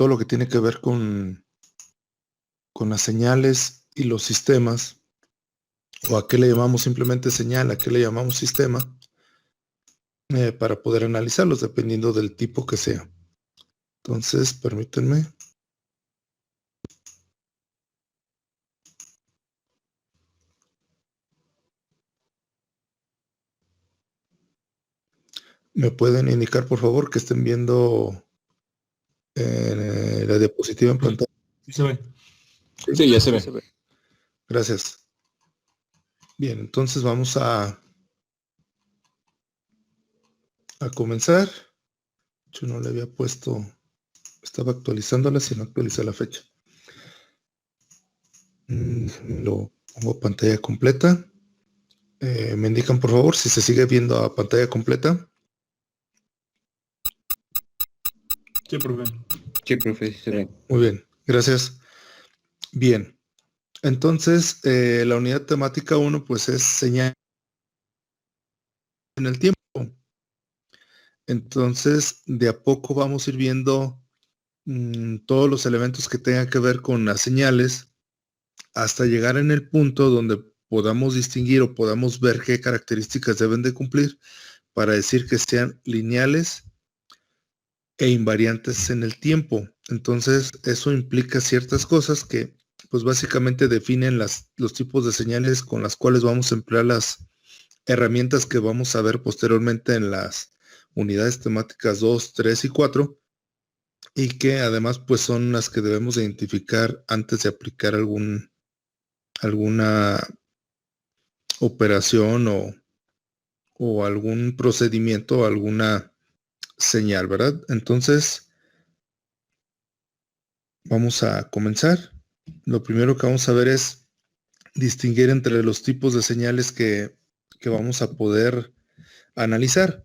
todo lo que tiene que ver con las señales y los sistemas, o a qué le llamamos simplemente señal, a qué le llamamos sistema, para poder analizarlos dependiendo del tipo que sea. Entonces, permítanme. ¿Me pueden indicar, por favor, que estén viendo la diapositiva en pantalla? Sí se ve. Sí, ya se ve. Gracias. Bien, entonces vamos a comenzar. Yo no le había puesto, estaba actualizándola, si no actualicé la fecha. Lo pongo a pantalla completa. Me indican, por favor, si se sigue viendo a pantalla completa. Sí, profe. Sí, profe, sí se ve. Muy bien, gracias. Bien, entonces la unidad temática 1 pues es señal en el tiempo. Entonces, de a poco vamos a ir viendo todos los elementos que tengan que ver con las señales hasta llegar en el punto donde podamos distinguir o podamos ver qué características deben de cumplir para decir que sean lineales e invariantes en el tiempo. Entonces, eso implica ciertas cosas que pues básicamente definen los tipos de señales con las cuales vamos a emplear las herramientas que vamos a ver posteriormente en las unidades temáticas 2, 3 y 4, y que además pues son las que debemos de identificar antes de aplicar alguna operación o algún procedimiento, alguna señal, ¿verdad? Entonces, vamos a comenzar. Lo primero que vamos a ver es distinguir entre los tipos de señales que vamos a poder analizar.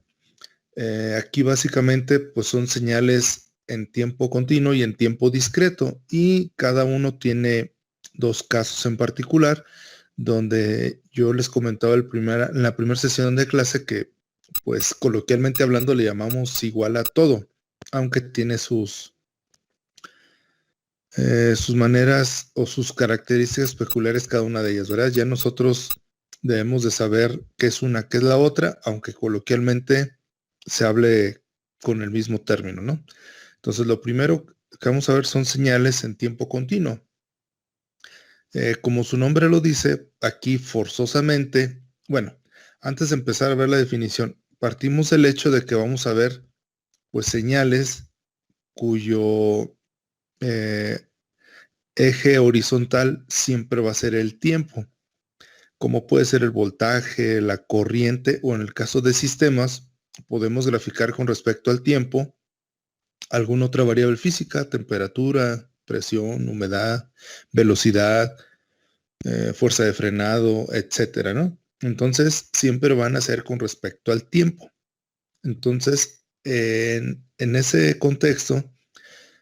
Aquí básicamente pues son señales en tiempo continuo y en tiempo discreto, y cada uno tiene dos casos en particular, donde yo les comentaba en la primera sesión de clase que pues coloquialmente hablando le llamamos igual a todo, aunque tiene sus maneras o sus características peculiares cada una de ellas, ¿verdad? Ya nosotros debemos de saber qué es una, qué es la otra, aunque coloquialmente se hable con el mismo término, ¿no? Entonces, lo primero que vamos a ver son señales en tiempo continuo. Como su nombre lo dice, aquí forzosamente, bueno, antes de empezar a ver la definición, partimos del hecho de que vamos a ver, pues, señales cuyo eje horizontal siempre va a ser el tiempo, como puede ser el voltaje, la corriente, o en el caso de sistemas, podemos graficar con respecto al tiempo alguna otra variable física, temperatura, presión, humedad, velocidad, fuerza de frenado, etcétera, ¿no? Entonces, siempre van a ser con respecto al tiempo. Entonces, en ese contexto,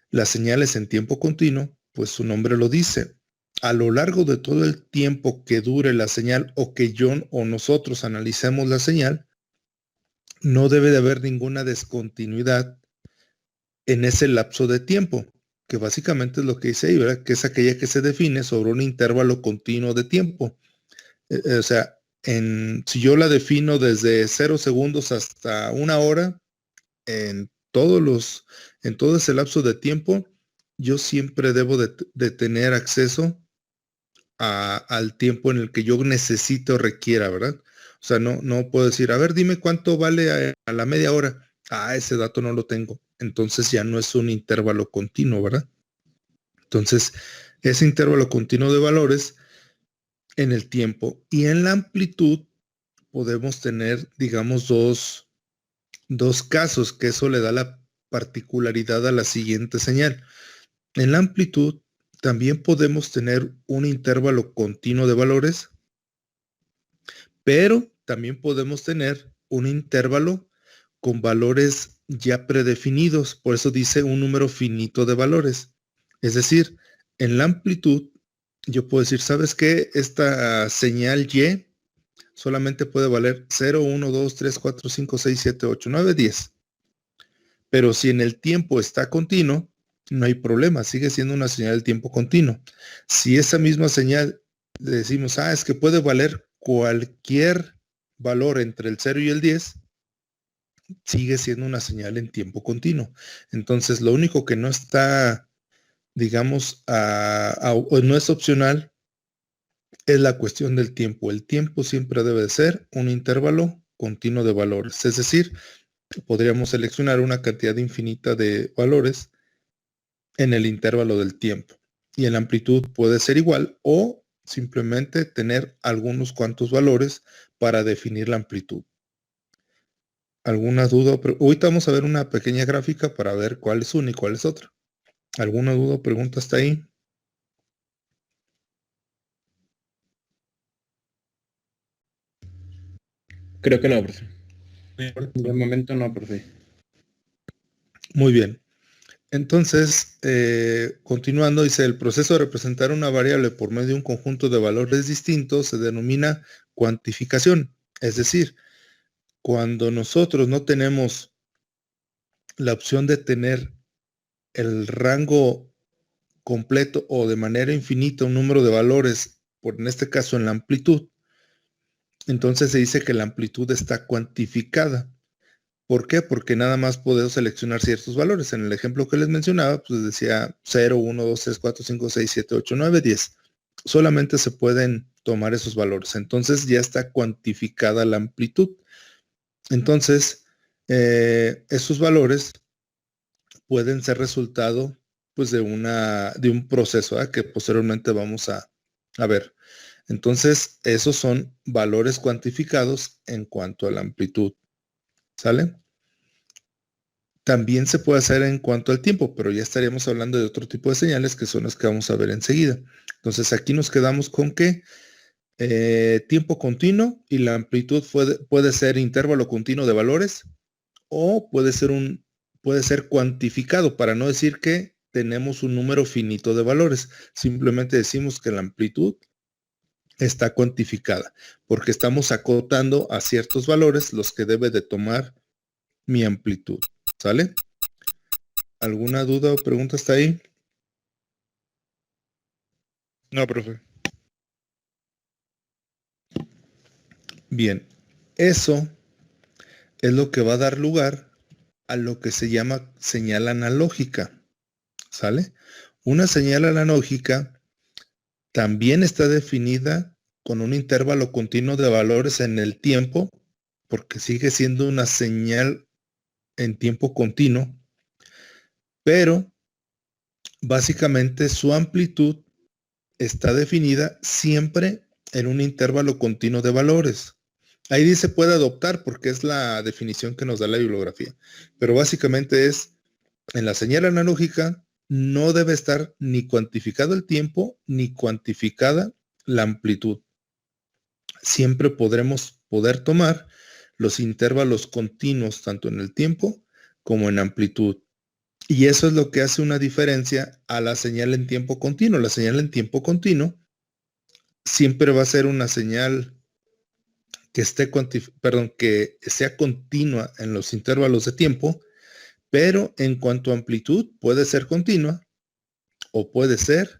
las señales en tiempo continuo, pues su nombre lo dice. A lo largo de todo el tiempo que dure la señal o que yo o nosotros analicemos la señal, no debe de haber ninguna descontinuidad en ese lapso de tiempo, que básicamente es lo que dice ahí, ¿verdad? Que es aquella que se define sobre un intervalo continuo de tiempo. O sea, si yo la defino desde 0 segundos hasta 1 hora, en en todo ese lapso de tiempo, yo siempre debo de tener acceso al tiempo en el que yo necesito o requiera, ¿verdad? O sea, no puedo decir, a ver, dime cuánto vale a la media hora. Ah, ese dato no lo tengo. Entonces ya no es un intervalo continuo, ¿verdad? Entonces, ese intervalo continuo de valores en el tiempo y en la amplitud podemos tener, digamos, dos casos, que eso le da la particularidad a la siguiente señal. En la amplitud también podemos tener un intervalo continuo de valores, pero también podemos tener un intervalo con valores ya predefinidos, por eso dice un número finito de valores. Es decir, en la amplitud yo puedo decir, ¿sabes qué? Esta señal Y solamente puede valer 0, 1, 2, 3, 4, 5, 6, 7, 8, 9, 10. Pero si en el tiempo está continuo, no hay problema, sigue siendo una señal del tiempo continuo. Si esa misma señal le decimos, es que puede valer cualquier valor entre el 0 y el 10, sigue siendo una señal en tiempo continuo. Entonces, lo único que no está, digamos, o no es opcional, es la cuestión del tiempo. El tiempo siempre debe ser un intervalo continuo de valores. Es decir, podríamos seleccionar una cantidad infinita de valores en el intervalo del tiempo. Y en la amplitud puede ser igual o simplemente tener algunos cuantos valores para definir la amplitud. ¿Alguna duda? Ahorita vamos a ver una pequeña gráfica para ver cuál es una y cuál es otra. ¿Alguna duda o pregunta hasta ahí? Creo que no, profe. De momento no, profe. Muy bien. Entonces, continuando, dice, el proceso de representar una variable por medio de un conjunto de valores distintos se denomina cuantificación. Es decir, cuando nosotros no tenemos la opción de tener el rango completo o de manera infinita un número de valores, por en este caso en la amplitud, entonces se dice que la amplitud está cuantificada. ¿Por qué? Porque nada más podemos seleccionar ciertos valores. En el ejemplo que les mencionaba, pues decía 0, 1, 2, 3, 4, 5, 6, 7, 8, 9, 10. Solamente se pueden tomar esos valores. Entonces ya está cuantificada la amplitud. Entonces, esos valores pueden ser resultado pues de un proceso que posteriormente vamos a ver. Entonces, esos son valores cuantificados en cuanto a la amplitud. ¿Sale? También se puede hacer en cuanto al tiempo, pero ya estaríamos hablando de otro tipo de señales que son las que vamos a ver enseguida. Entonces, aquí nos quedamos con que tiempo continuo y la amplitud puede ser intervalo continuo de valores o puede ser cuantificado, para no decir que tenemos un número finito de valores. Simplemente decimos que la amplitud está cuantificada, porque estamos acotando a ciertos valores los que debe de tomar mi amplitud. ¿Sale? ¿Alguna duda o pregunta hasta ahí? No, profe. Bien, eso es lo que va a dar lugar a lo que se llama señal analógica. ¿Sale? Una señal analógica también está definida con un intervalo continuo de valores en el tiempo, porque sigue siendo una señal en tiempo continuo, pero básicamente su amplitud está definida siempre en un intervalo continuo de valores. Ahí dice puede adoptar porque es la definición que nos da la bibliografía, pero básicamente es en la señal analógica no debe estar ni cuantificado el tiempo ni cuantificada la amplitud. Siempre poder tomar los intervalos continuos tanto en el tiempo como en amplitud. Y eso es lo que hace una diferencia a la señal en tiempo continuo. La señal en tiempo continuo siempre va a ser una señal que sea continua en los intervalos de tiempo, pero en cuanto a amplitud puede ser continua o puede ser,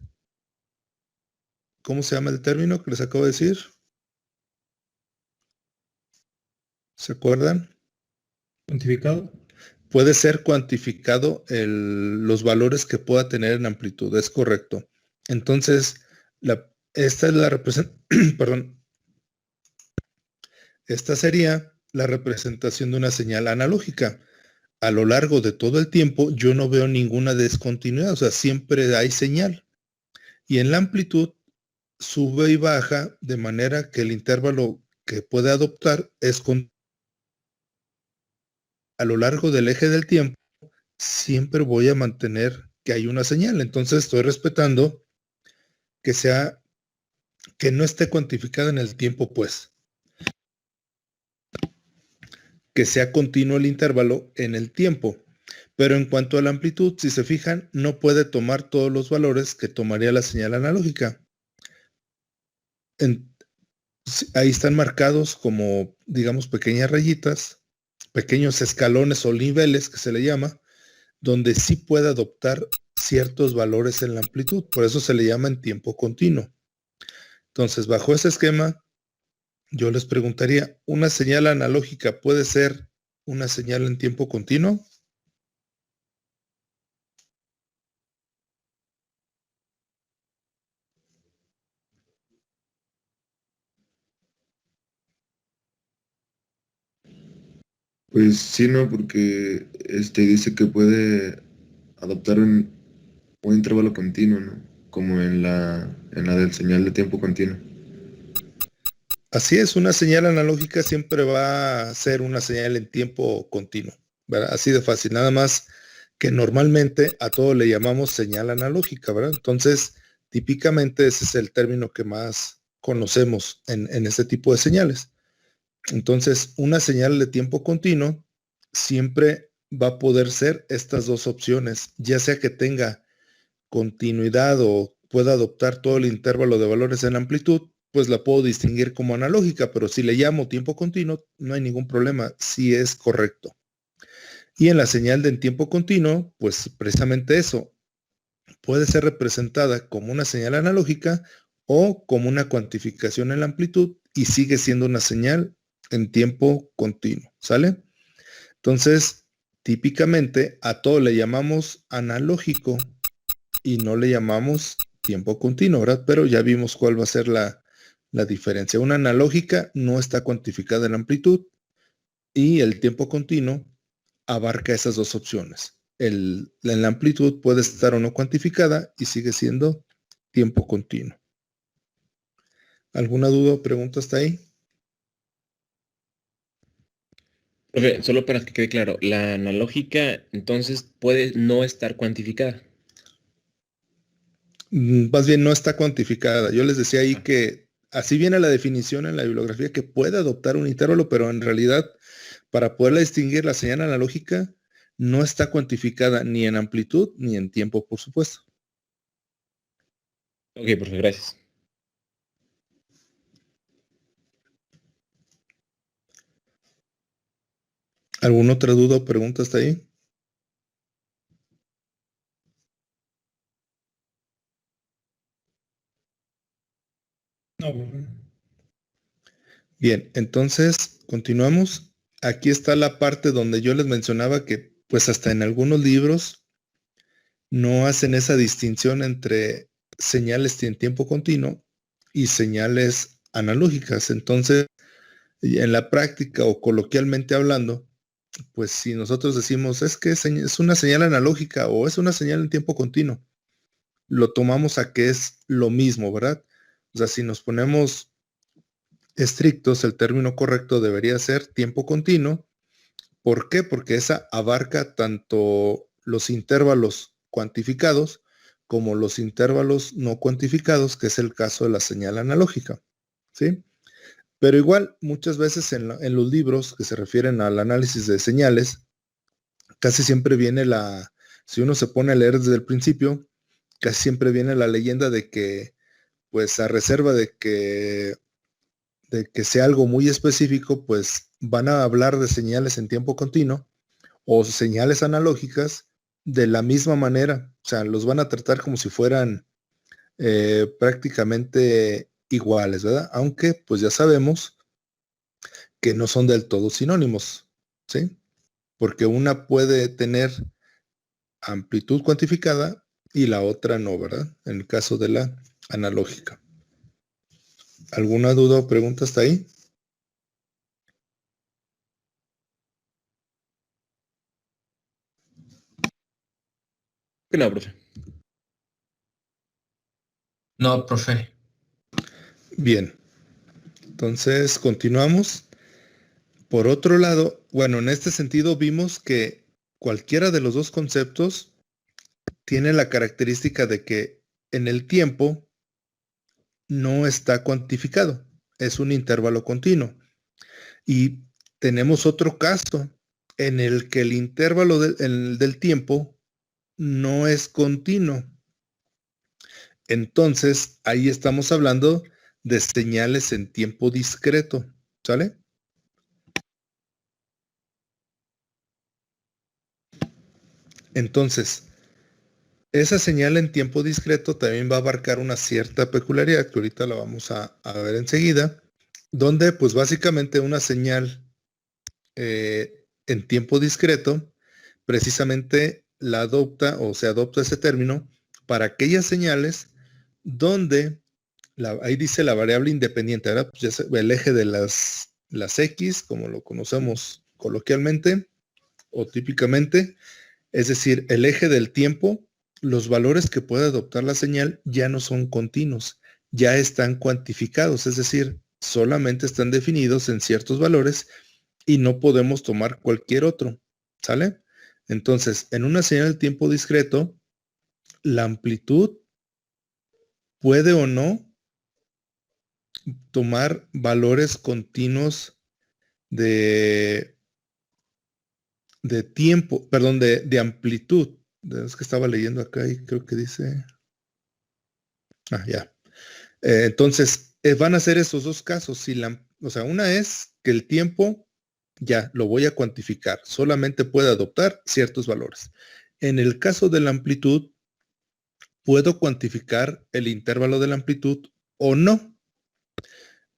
¿cómo se llama el término que les acabo de decir? ¿Se acuerdan? ¿Cuantificado? Puede ser cuantificado los valores que pueda tener en amplitud, es correcto. Entonces, esta es la representación, perdón, esta sería la representación de una señal analógica. A lo largo de todo el tiempo yo no veo ninguna descontinuidad, o sea, siempre hay señal. Y en la amplitud sube y baja de manera que el intervalo que puede adoptar es a lo largo del eje del tiempo, siempre voy a mantener que hay una señal. Entonces estoy respetando que no esté cuantificada en el tiempo, pues. Que sea continuo el intervalo en el tiempo. Pero en cuanto a la amplitud, si se fijan, no puede tomar todos los valores que tomaría la señal analógica. Ahí están marcados como, digamos, pequeñas rayitas, pequeños escalones o niveles que se le llama, donde sí puede adoptar ciertos valores en la amplitud. Por eso se le llama en tiempo continuo. Entonces, bajo ese esquema, yo les preguntaría, ¿una señal analógica puede ser una señal en tiempo continuo? Pues sí, no, porque dice que puede adoptar un intervalo continuo, ¿no? Como en la del señal de tiempo continuo. Así es, una señal analógica siempre va a ser una señal en tiempo continuo, ¿verdad? Así de fácil, nada más que normalmente a todo le llamamos señal analógica, ¿verdad? Entonces, típicamente ese es el término que más conocemos en este tipo de señales. Entonces, una señal de tiempo continuo siempre va a poder ser estas dos opciones, ya sea que tenga continuidad o pueda adoptar todo el intervalo de valores en amplitud, pues la puedo distinguir como analógica, pero si le llamo tiempo continuo, no hay ningún problema, si es correcto. Y en la señal de en tiempo continuo, pues precisamente eso, puede ser representada como una señal analógica o como una cuantificación en la amplitud y sigue siendo una señal en tiempo continuo, ¿sale? Entonces, típicamente a todo le llamamos analógico y no le llamamos tiempo continuo, ¿verdad? Pero ya vimos cuál va a ser la diferencia. Una analógica no está cuantificada en amplitud y el tiempo continuo abarca esas dos opciones. La amplitud puede estar o no cuantificada y sigue siendo tiempo continuo. ¿Alguna duda o pregunta hasta ahí? Profe, solo para que quede claro, la analógica entonces puede no estar cuantificada. Más bien no está cuantificada. Yo les decía ahí que así viene la definición en la bibliografía que puede adoptar un intervalo, pero en realidad para poderla distinguir la señal analógica no está cuantificada ni en amplitud ni en tiempo, por supuesto. Ok, profe, gracias. ¿Alguna otra duda o pregunta hasta ahí? No, profe. Bien, entonces continuamos. Aquí está la parte donde yo les mencionaba que pues hasta en algunos libros no hacen esa distinción entre señales en tiempo continuo y señales analógicas. Entonces, en la práctica o coloquialmente hablando, pues si nosotros decimos es que es una señal analógica o es una señal en tiempo continuo, lo tomamos a que es lo mismo, ¿verdad? O sea, si nos ponemos estrictos, el término correcto debería ser tiempo continuo. ¿Por qué? Porque esa abarca tanto los intervalos cuantificados como los intervalos no cuantificados, que es el caso de la señal analógica, ¿sí? Pero igual, muchas veces en los libros que se refieren al análisis de señales, casi siempre viene si uno se pone a leer desde el principio, casi siempre viene la leyenda de que, pues a reserva de que sea algo muy específico, pues van a hablar de señales en tiempo continuo o señales analógicas de la misma manera. O sea, los van a tratar como si fueran prácticamente iguales, ¿verdad? Aunque pues ya sabemos que no son del todo sinónimos, ¿sí? Porque una puede tener amplitud cuantificada y la otra no, ¿verdad? En el caso de la analógica. ¿Alguna duda o pregunta hasta ahí? No, profe. No, profe. Bien, entonces continuamos. Por otro lado, bueno, en este sentido vimos que cualquiera de los dos conceptos tiene la característica de que en el tiempo no está cuantificado, es un intervalo continuo. Y tenemos otro caso en el que el intervalo del tiempo no es continuo. Entonces, ahí estamos hablando de señales en tiempo discreto, ¿sale? Entonces, Esa señal en tiempo discreto también va a abarcar una cierta peculiaridad que ahorita la vamos a ver enseguida, donde pues básicamente una señal en tiempo discreto precisamente la adopta o se adopta ese término para aquellas señales donde ahí dice la variable independiente, ¿verdad? Pues ya el eje de las X, como lo conocemos coloquialmente o típicamente, es decir, el eje del tiempo, los valores que puede adoptar la señal ya no son continuos, ya están cuantificados, es decir, solamente están definidos en ciertos valores y no podemos tomar cualquier otro, ¿sale? Entonces, en una señal de tiempo discreto, la amplitud puede o no tomar valores continuos de, de tiempo, perdón, de amplitud. Es que estaba leyendo acá y creo que dice... ya. Entonces, van a ser esos dos casos. Si o sea, una es que el tiempo ya lo voy a cuantificar, solamente puede adoptar ciertos valores. En el caso de la amplitud, puedo cuantificar el intervalo de la amplitud o no.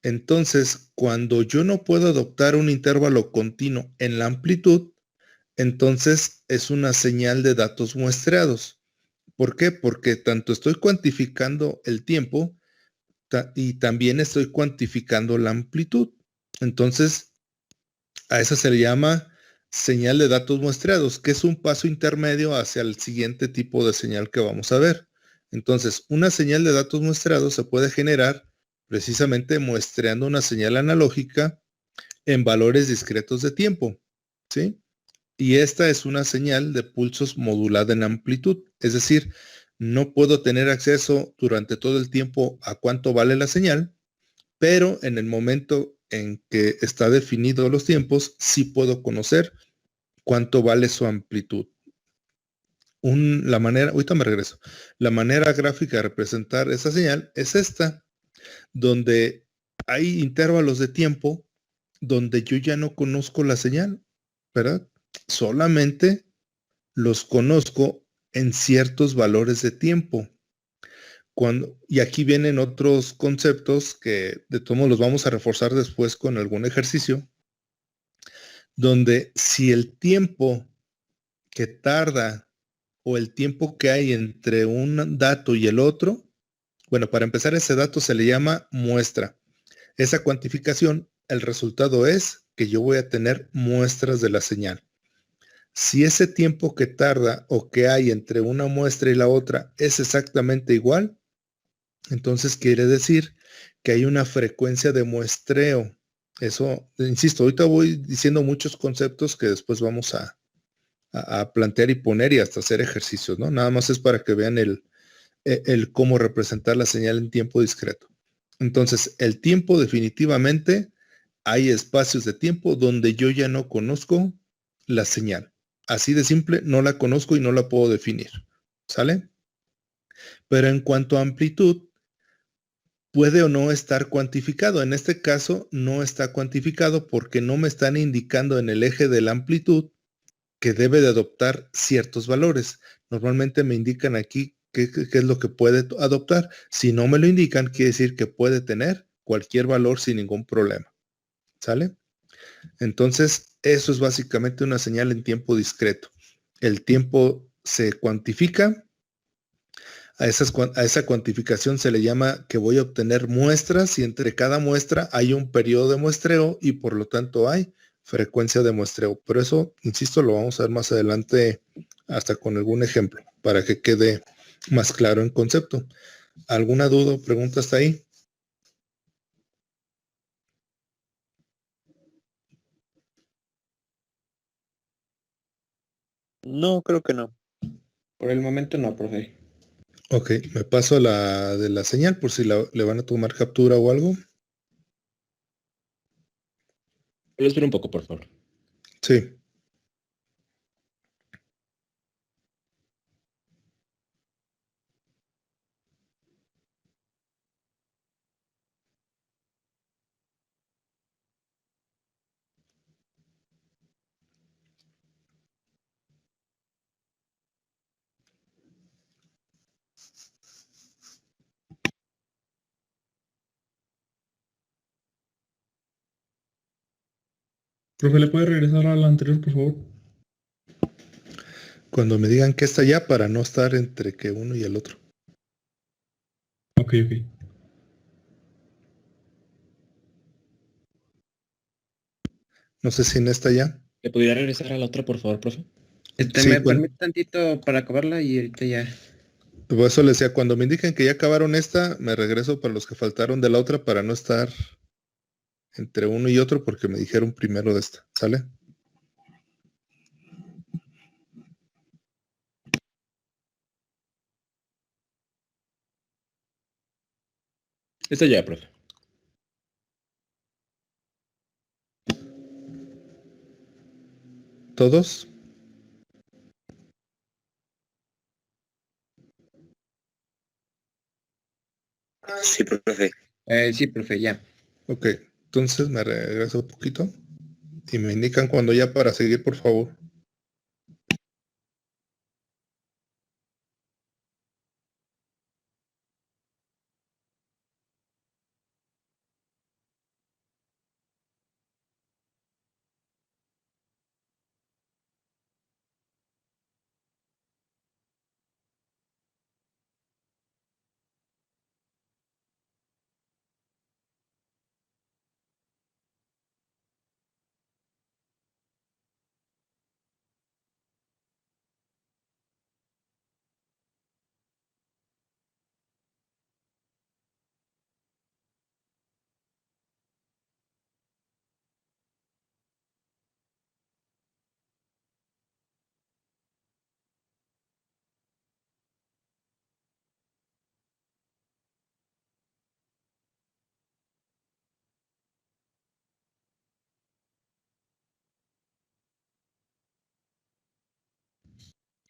Entonces, cuando yo no puedo adoptar un intervalo continuo en la amplitud, entonces es una señal de datos muestreados. ¿Por qué? Porque tanto estoy cuantificando el tiempo y también estoy cuantificando la amplitud. Entonces, a eso se le llama señal de datos muestreados, que es un paso intermedio hacia el siguiente tipo de señal que vamos a ver. Entonces, una señal de datos muestreados se puede generar precisamente muestreando una señal analógica en valores discretos de tiempo, ¿sí? Y esta es una señal de pulsos modulada en amplitud, es decir, no puedo tener acceso durante todo el tiempo a cuánto vale la señal, pero en el momento en que está definido los tiempos, sí puedo conocer cuánto vale su amplitud. La manera, ahorita me regreso, la manera gráfica de representar esa señal es esta, donde hay intervalos de tiempo donde yo ya no conozco la señal, ¿verdad? Solamente los conozco en ciertos valores de tiempo. Y aquí vienen otros conceptos que de todos modos los vamos a reforzar después con algún ejercicio, donde si el tiempo que tarda o el tiempo que hay entre un dato y el otro, bueno, para empezar ese dato se le llama muestra. Esa cuantificación, el resultado es que yo voy a tener muestras de la señal. Si ese tiempo que tarda o que hay entre una muestra y la otra es exactamente igual, entonces quiere decir que hay una frecuencia de muestreo. Eso, insisto, ahorita voy diciendo muchos conceptos que después vamos a plantear y poner y hasta hacer ejercicios, ¿no? Nada más es para que vean el cómo representar la señal en tiempo discreto. Entonces, el tiempo definitivamente hay espacios de tiempo donde yo ya no conozco la señal. Así de simple, no la conozco y no la puedo definir. ¿Sale? Pero en cuanto a amplitud, puede o no estar cuantificado. En este caso, no está cuantificado porque no me están indicando en el eje de la amplitud que debe de adoptar ciertos valores. Normalmente me indican aquí qué es lo que puede adoptar. Si no me lo indican, quiere decir que puede tener cualquier valor sin ningún problema. ¿Sale? Entonces, eso es básicamente una señal en tiempo discreto. El tiempo se cuantifica. A esa cuantificación se le llama que voy a obtener muestras y entre cada muestra hay un periodo de muestreo y por lo tanto hay frecuencia de muestreo. Pero eso, insisto, lo vamos a ver más adelante hasta con algún ejemplo para que quede más claro en concepto. ¿Alguna duda o pregunta hasta ahí? No, creo que no. Por el momento no, profe. Ok, me paso a la de la señal por si le van a tomar captura o algo. Lo espero un poco, por favor. Sí. Profe, ¿le puede regresar a la anterior, por favor? Cuando me digan que está ya para no estar entre que uno y el otro. Ok. No sé si en esta ya. ¿Le pudiera regresar a la otra, por favor, profe? Sí, ¿Me permite tantito para acabarla y ahorita ya? por eso les decía, cuando me indiquen que ya acabaron esta, me regreso para los que faltaron de la otra para no estar entre uno y otro porque me dijeron primero de esta. ¿Sale? Esta ya, profe. ¿Todos? Sí, profe. Sí, profe, ya. Ok, entonces me regreso un poquito y me indican cuando ya para seguir, por favor.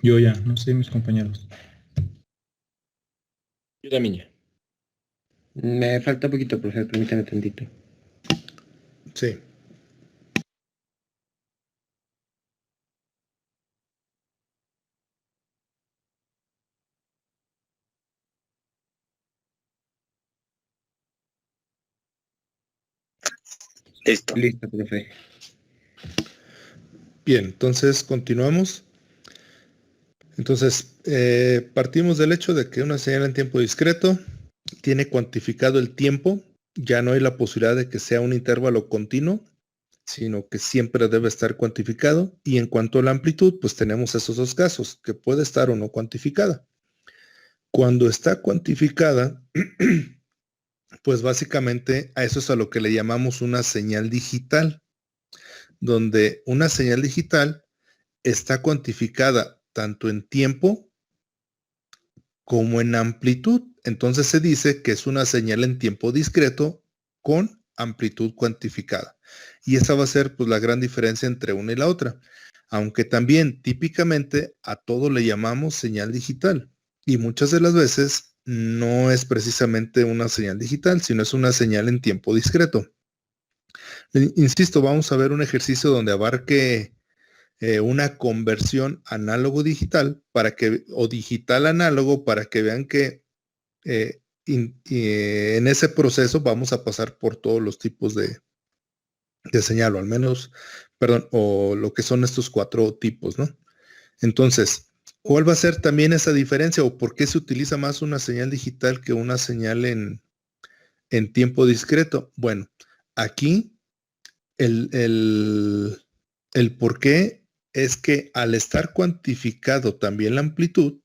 Yo ya, no sé mis compañeros. Yo también ya. Me falta poquito, profe, permítame tantito. Sí. Listo. Listo, profe. Bien, entonces continuamos. Entonces, partimos del hecho de que una señal en tiempo discreto tiene cuantificado el tiempo. Ya no hay la posibilidad de que sea un intervalo continuo, sino que siempre debe estar cuantificado. Y en cuanto a la amplitud, pues tenemos esos dos casos, que puede estar o no cuantificada. Cuando está cuantificada, pues básicamente a eso es a lo que le llamamos una señal digital, donde una señal digital está cuantificada tanto en tiempo como en amplitud. Entonces se dice que es una señal en tiempo discreto con amplitud cuantificada. Y esa va a ser pues la gran diferencia entre una y la otra. Aunque también típicamente a todo le llamamos señal digital. Y muchas de las veces no es precisamente una señal digital, sino es una señal en tiempo discreto. Insisto, vamos a ver un ejercicio donde abarque una conversión análogo-digital o digital-análogo para que vean que en ese proceso vamos a pasar por todos los tipos de señal, o al menos, perdón, o lo que son estos 4 tipos, ¿no? Entonces, ¿cuál va a ser también esa diferencia o por qué se utiliza más una señal digital que una señal en tiempo discreto? Bueno, aquí el por qué es que al estar cuantificado también la amplitud,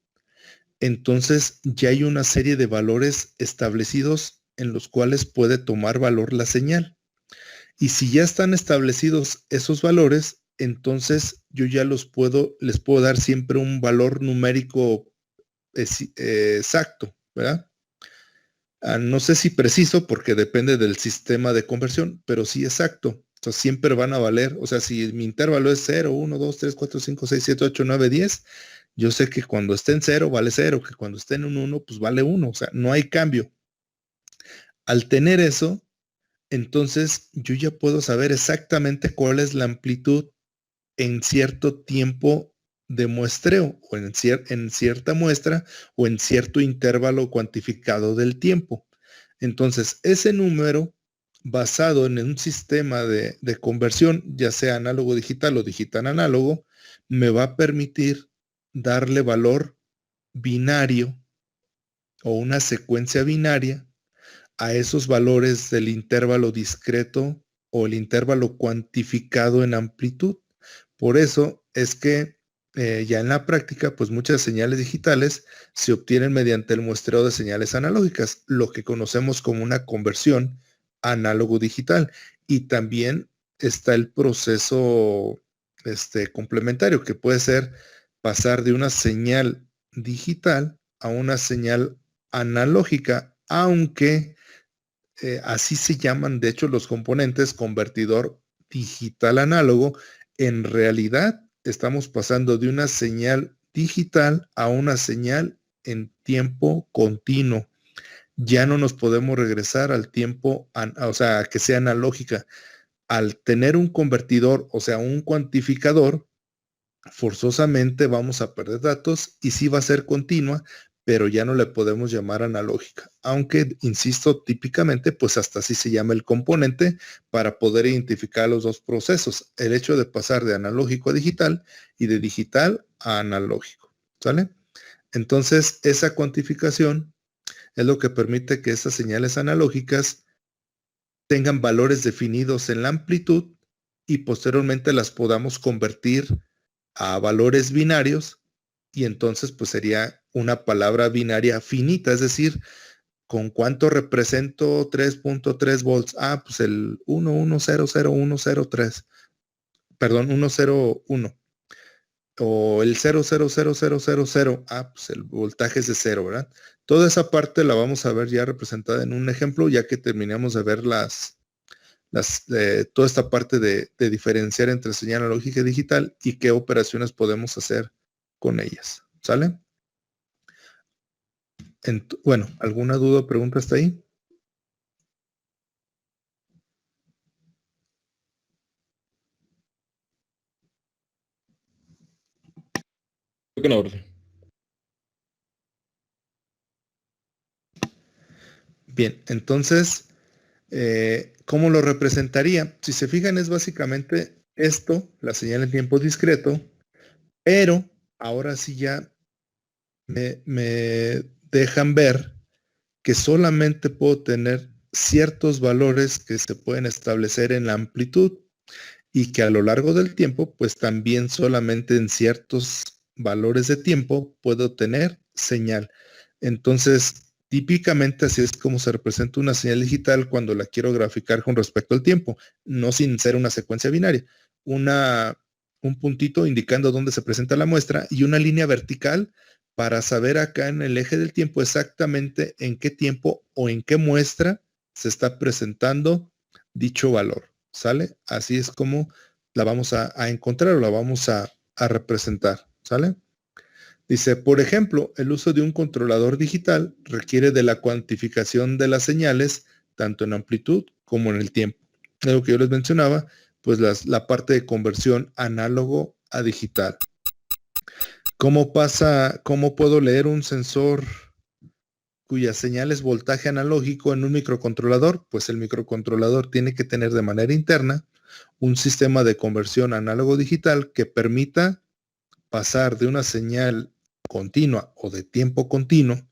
entonces ya hay una serie de valores establecidos en los cuales puede tomar valor la señal. Y si ya están establecidos esos valores, entonces yo ya les puedo dar siempre un valor numérico exacto, ¿verdad? No sé si preciso porque depende del sistema de conversión, pero sí exacto. O sea, siempre van a valer. O sea, si mi intervalo es 0, 1, 2, 3, 4, 5, 6, 7, 8, 9, 10, yo sé que cuando esté en 0 vale 0, que cuando esté en un 1, pues vale 1. O sea, no hay cambio. Al tener eso, entonces yo ya puedo saber exactamente cuál es la amplitud en cierto tiempo de muestreo o en cierta muestra o en cierto intervalo cuantificado del tiempo. Entonces, ese número basado en un sistema de conversión, ya sea análogo digital o digital análogo, me va a permitir darle valor binario o una secuencia binaria a esos valores del intervalo discreto o el intervalo cuantificado en amplitud. Por eso es que ya en la práctica, pues muchas señales digitales se obtienen mediante el muestreo de señales analógicas, lo que conocemos como una conversión análogo-digital. Y también está el proceso complementario, que puede ser pasar de una señal digital a una señal analógica, aunque así se llaman, de hecho, los componentes convertidor digital análogo. En realidad, estamos pasando de una señal digital a una señal en tiempo continuo. Ya no nos podemos regresar al tiempo, o sea, que sea analógica. Al tener un convertidor, o sea, un cuantificador, forzosamente vamos a perder datos y sí va a ser continua, pero ya no le podemos llamar analógica. Aunque, insisto, típicamente, pues hasta así se llama el componente para poder identificar los dos procesos. El hecho de pasar de analógico a digital y de digital a analógico. ¿Sale? Entonces, esa cuantificación es lo que permite que estas señales analógicas tengan valores definidos en la amplitud y posteriormente las podamos convertir a valores binarios y entonces pues sería una palabra binaria finita, es decir, ¿con cuánto represento 3.3 volts? Ah, pues el 1100103, perdón, 101 o el 0000000, ah, pues el voltaje es de cero, ¿verdad? Toda esa parte la vamos a ver ya representada en un ejemplo, ya que terminamos de ver toda esta parte de diferenciar entre señal analógica y digital y qué operaciones podemos hacer con ellas. ¿Sale? Bueno, ¿alguna duda o pregunta hasta ahí? Creo que no, profe. Bien, entonces, ¿cómo lo representaría? Si se fijan, es básicamente esto, la señal en tiempo discreto, pero ahora sí ya me dejan ver que solamente puedo tener ciertos valores que se pueden establecer en la amplitud y que a lo largo del tiempo, pues también solamente en ciertos valores de tiempo puedo tener señal. Entonces, típicamente así es como se representa una señal digital cuando la quiero graficar con respecto al tiempo, no sin ser una secuencia binaria. Un puntito indicando dónde se presenta la muestra y una línea vertical para saber acá en el eje del tiempo exactamente en qué tiempo o en qué muestra se está presentando dicho valor. ¿Sale? Así es como la vamos a encontrar o la vamos a representar. ¿Sale? Dice, por ejemplo, el uso de un controlador digital requiere de la cuantificación de las señales tanto en amplitud como en el tiempo. Es lo que yo les mencionaba, pues la parte de conversión análogo a digital. ¿Cómo puedo leer un sensor cuya señal es voltaje analógico en un microcontrolador? Pues el microcontrolador tiene que tener de manera interna un sistema de conversión análogo-digital que permita pasar de una señal continua o de tiempo continuo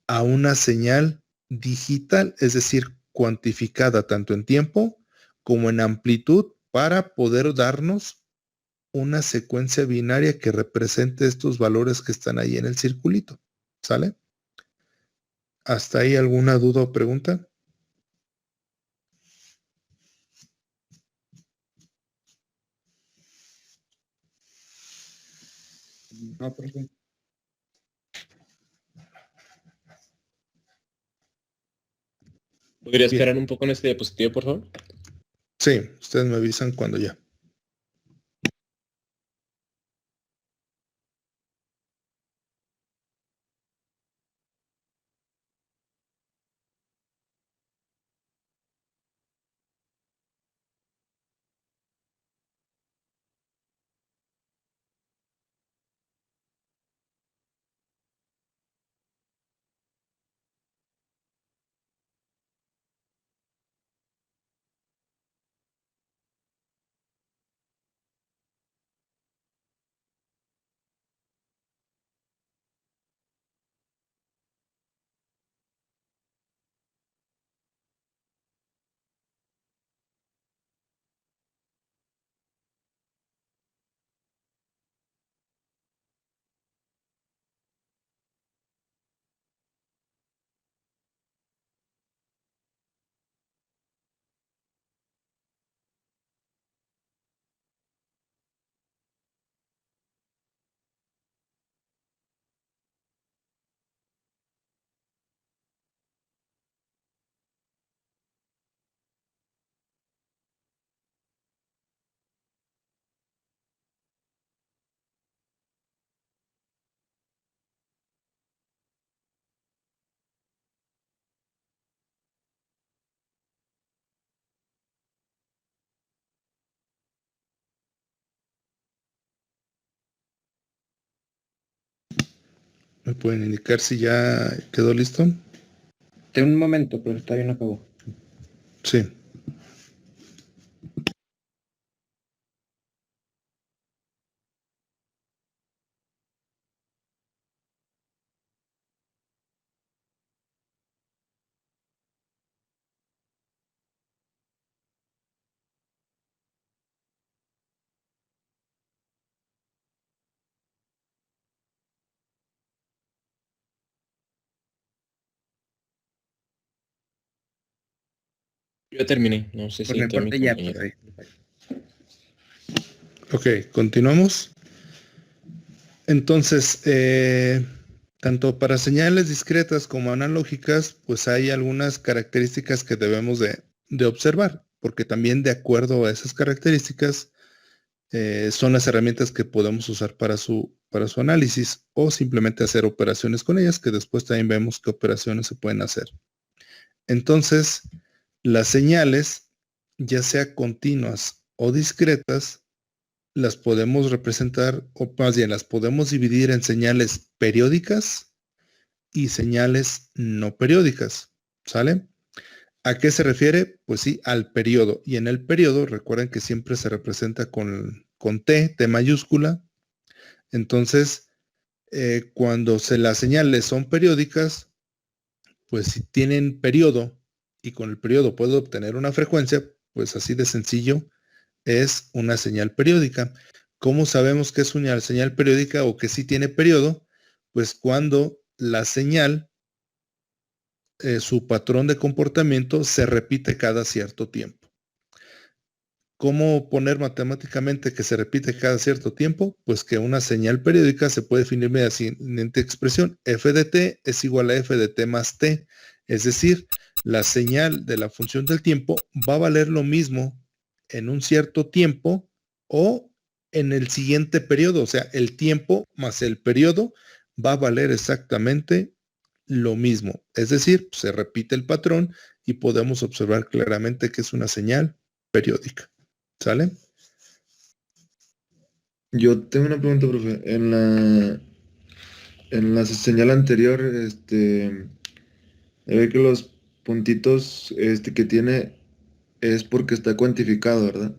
a una señal digital, es decir, cuantificada tanto en tiempo como en amplitud para poder darnos una secuencia binaria que represente estos valores que están ahí en el circulito. ¿Sale? ¿Hasta ahí alguna duda o pregunta? No, profe. ¿Podría Bien. esperar un poco en este diapositivo, por favor? Sí, ustedes me avisan cuando ya. ¿Me pueden indicar si ya quedó listo? De un momento, pero está bien, acabó. Sí. Yo terminé, no sé Por si mi todo mi parte ya, compañero. profe. Ok, continuamos. Entonces, tanto para señales discretas como analógicas, pues hay algunas características que debemos de observar, porque también de acuerdo a esas características son las herramientas que podemos usar para su análisis o simplemente hacer operaciones con ellas, que después también vemos qué operaciones se pueden hacer. Entonces, las señales, ya sea continuas o discretas, las podemos representar, o más bien las podemos dividir en señales periódicas y señales no periódicas. ¿Sale? ¿A qué se refiere? Pues sí, al periodo. Y en el periodo, recuerden que siempre se representa con T mayúscula. Entonces, cuando las señales son periódicas, pues si tienen periodo y con el periodo puedo obtener una frecuencia, pues así de sencillo es una señal periódica. ¿Cómo sabemos que es una señal periódica o que sí tiene periodo? Pues cuando la señal, su patrón de comportamiento se repite cada cierto tiempo. ¿Cómo poner matemáticamente que se repite cada cierto tiempo? Pues que una señal periódica se puede definir mediante la siguiente expresión. F de t es igual a f de t más t. Es decir, la señal de la función del tiempo va a valer lo mismo en un cierto tiempo o en el siguiente periodo. O sea, el tiempo más el periodo va a valer exactamente lo mismo. Es decir, se repite el patrón y podemos observar claramente que es una señal periódica. ¿Sale? Yo tengo una pregunta, profe. En la señal anterior, ve que los puntitos que tiene es porque está cuantificado, ¿verdad?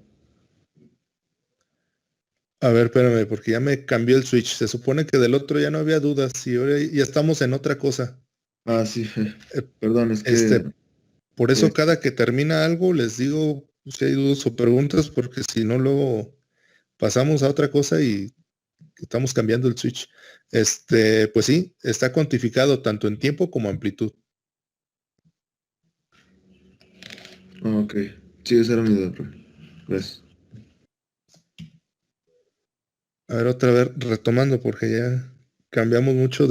A ver, espérame, porque ya me cambió el switch. Se supone que del otro ya no había dudas y ahora ya estamos en otra cosa. Ah, sí. Eh, Perdón, es que Este, por eso eh, cada que termina algo les digo si hay dudas o preguntas, porque si no luego pasamos a otra cosa y estamos cambiando el switch. Pues sí, está cuantificado tanto en tiempo como amplitud. ok. Sí, esa era mi duda, profe. Gracias. A ver, otra vez retomando, porque ya cambiamos mucho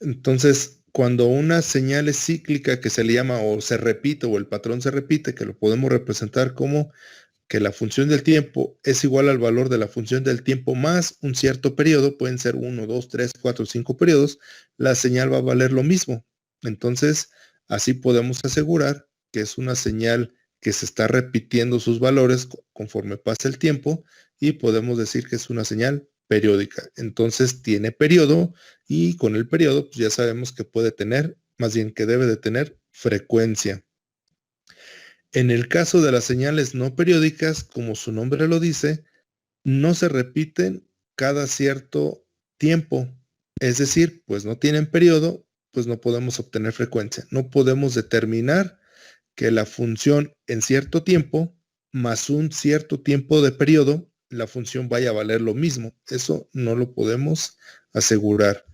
entonces, cuando una señal es cíclica que se le llama o se repite o el patrón se repite, que lo podemos representar como que la función del tiempo es igual al valor de la función del tiempo más un cierto periodo, pueden ser 1, 2, 3, 4, 5 periodos, la señal va a valer lo mismo. Entonces, así podemos asegurar que es una señal que se está repitiendo sus valores conforme pasa el tiempo y podemos decir que es una señal periódica. Entonces, tiene periodo y con el periodo pues ya sabemos que puede tener, más bien que debe de tener frecuencia. En el caso de las señales no periódicas, como su nombre lo dice, no se repiten cada cierto tiempo. Es decir, pues no tienen periodo, pues no podemos obtener frecuencia. No podemos determinar que la función en cierto tiempo más un cierto tiempo de periodo, la función vaya a valer lo mismo. Eso no lo podemos asegurar.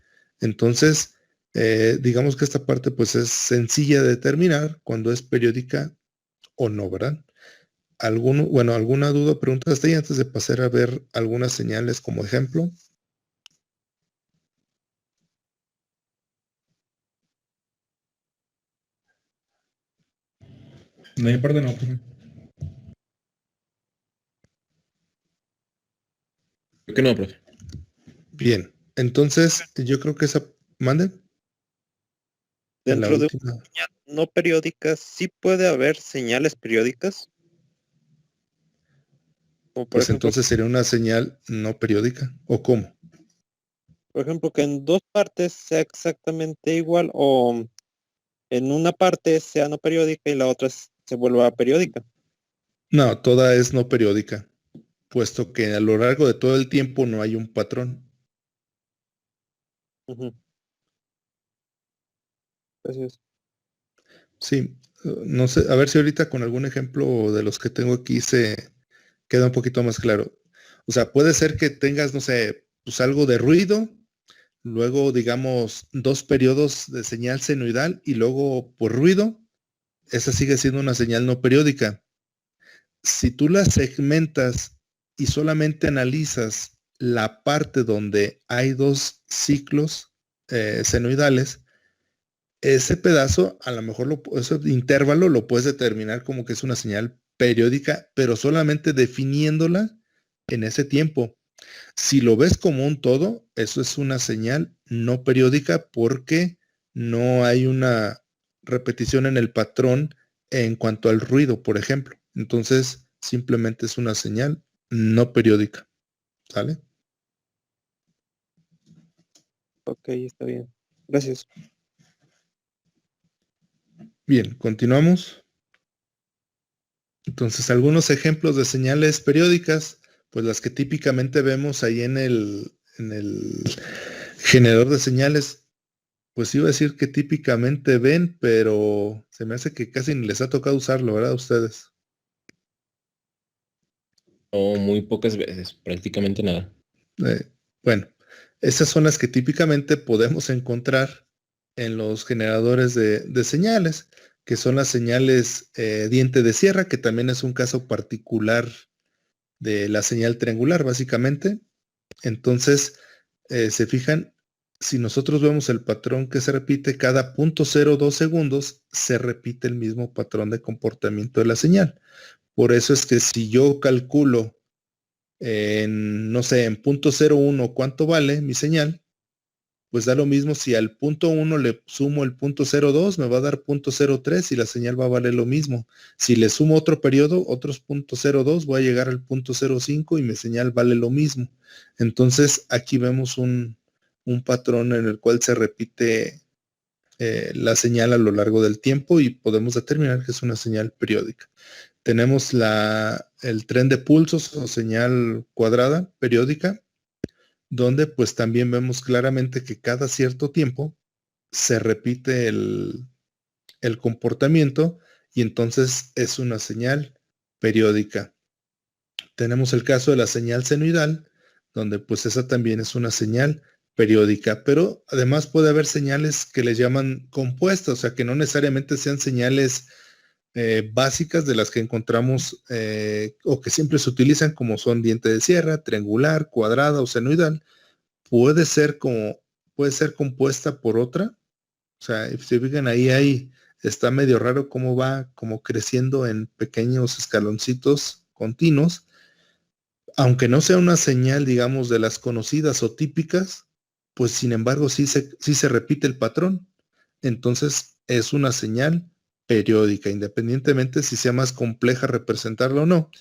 Entonces, digamos que esta parte pues es sencilla de determinar cuando es periódica o no, ¿verdad? ¿Alguna duda o pregunta hasta ahí antes de pasar a ver algunas señales como ejemplo? De mi parte no, profe. Creo que no, profe. Bien, entonces yo creo que esa mande en la Dentro de última. una señal no periódica, sí puede haber señales periódicas. Como por Pues ejemplo, entonces sería una señal no periódica. ¿O cómo? Por ejemplo, que en dos partes sea exactamente igual o en una parte sea no periódica y la otra se vuelva periódica. No, toda es no periódica, puesto que a lo largo de todo el tiempo no hay un patrón. Ujú. Gracias. Sí, no sé, a ver si ahorita con algún ejemplo de los que tengo aquí se queda un poquito más claro. O sea, puede ser que tengas, no sé, pues algo de ruido, luego digamos 2 periodos de señal senoidal y luego por ruido, esa sigue siendo una señal no periódica. Si tú la segmentas y solamente analizas la parte donde hay 2 ciclos senoidales, ese pedazo, a lo mejor ese intervalo lo puedes determinar como que es una señal periódica, pero solamente definiéndola en ese tiempo. Si lo ves como un todo, eso es una señal no periódica porque no hay una repetición en el patrón en cuanto al ruido, por ejemplo. Entonces, simplemente es una señal no periódica. ¿Sale? Ok, está bien. Gracias. Bien, continuamos. Entonces, algunos ejemplos de señales periódicas, pues las que típicamente vemos ahí en el generador de señales, pues iba a decir que típicamente ven, pero se me hace que casi ni les ha tocado usarlo, ¿verdad? A ustedes. O muy pocas veces, prácticamente nada. Bueno, esas son las que típicamente podemos encontrar en los generadores de señales, que son las señales diente de sierra, que también es un caso particular de la señal triangular, básicamente. Entonces, se fijan, si nosotros vemos el patrón que se repite cada 0.02 segundos, se repite el mismo patrón de comportamiento de la señal. Por eso es que si yo calculo en, no sé, en 0.01 cuánto vale mi señal, pues da lo mismo si al 0.1 le sumo el 0.02, me va a dar 0.03 y la señal va a valer lo mismo. Si le sumo otro periodo, otros 0.02, voy a llegar al 0.05 y mi señal vale lo mismo. Entonces aquí vemos un patrón en el cual se repite la señal a lo largo del tiempo y podemos determinar que es una señal periódica. Tenemos el tren de pulsos o señal cuadrada periódica, donde pues también vemos claramente que cada cierto tiempo se repite el comportamiento y entonces es una señal periódica. Tenemos el caso de la señal senoidal, donde pues esa también es una señal periódica, pero además puede haber señales que les llaman compuestas, o sea, que no necesariamente sean señales básicas de las que encontramos o que siempre se utilizan como son diente de sierra, triangular, cuadrada o senoidal. Puede ser compuesta por otra. O sea, si se fijan ahí está medio raro cómo va como creciendo en pequeños escaloncitos continuos. Aunque no sea una señal, digamos, de las conocidas o típicas, pues sin embargo sí se repite el patrón. Entonces es una señal periódica, independientemente si sea más compleja representarla o no,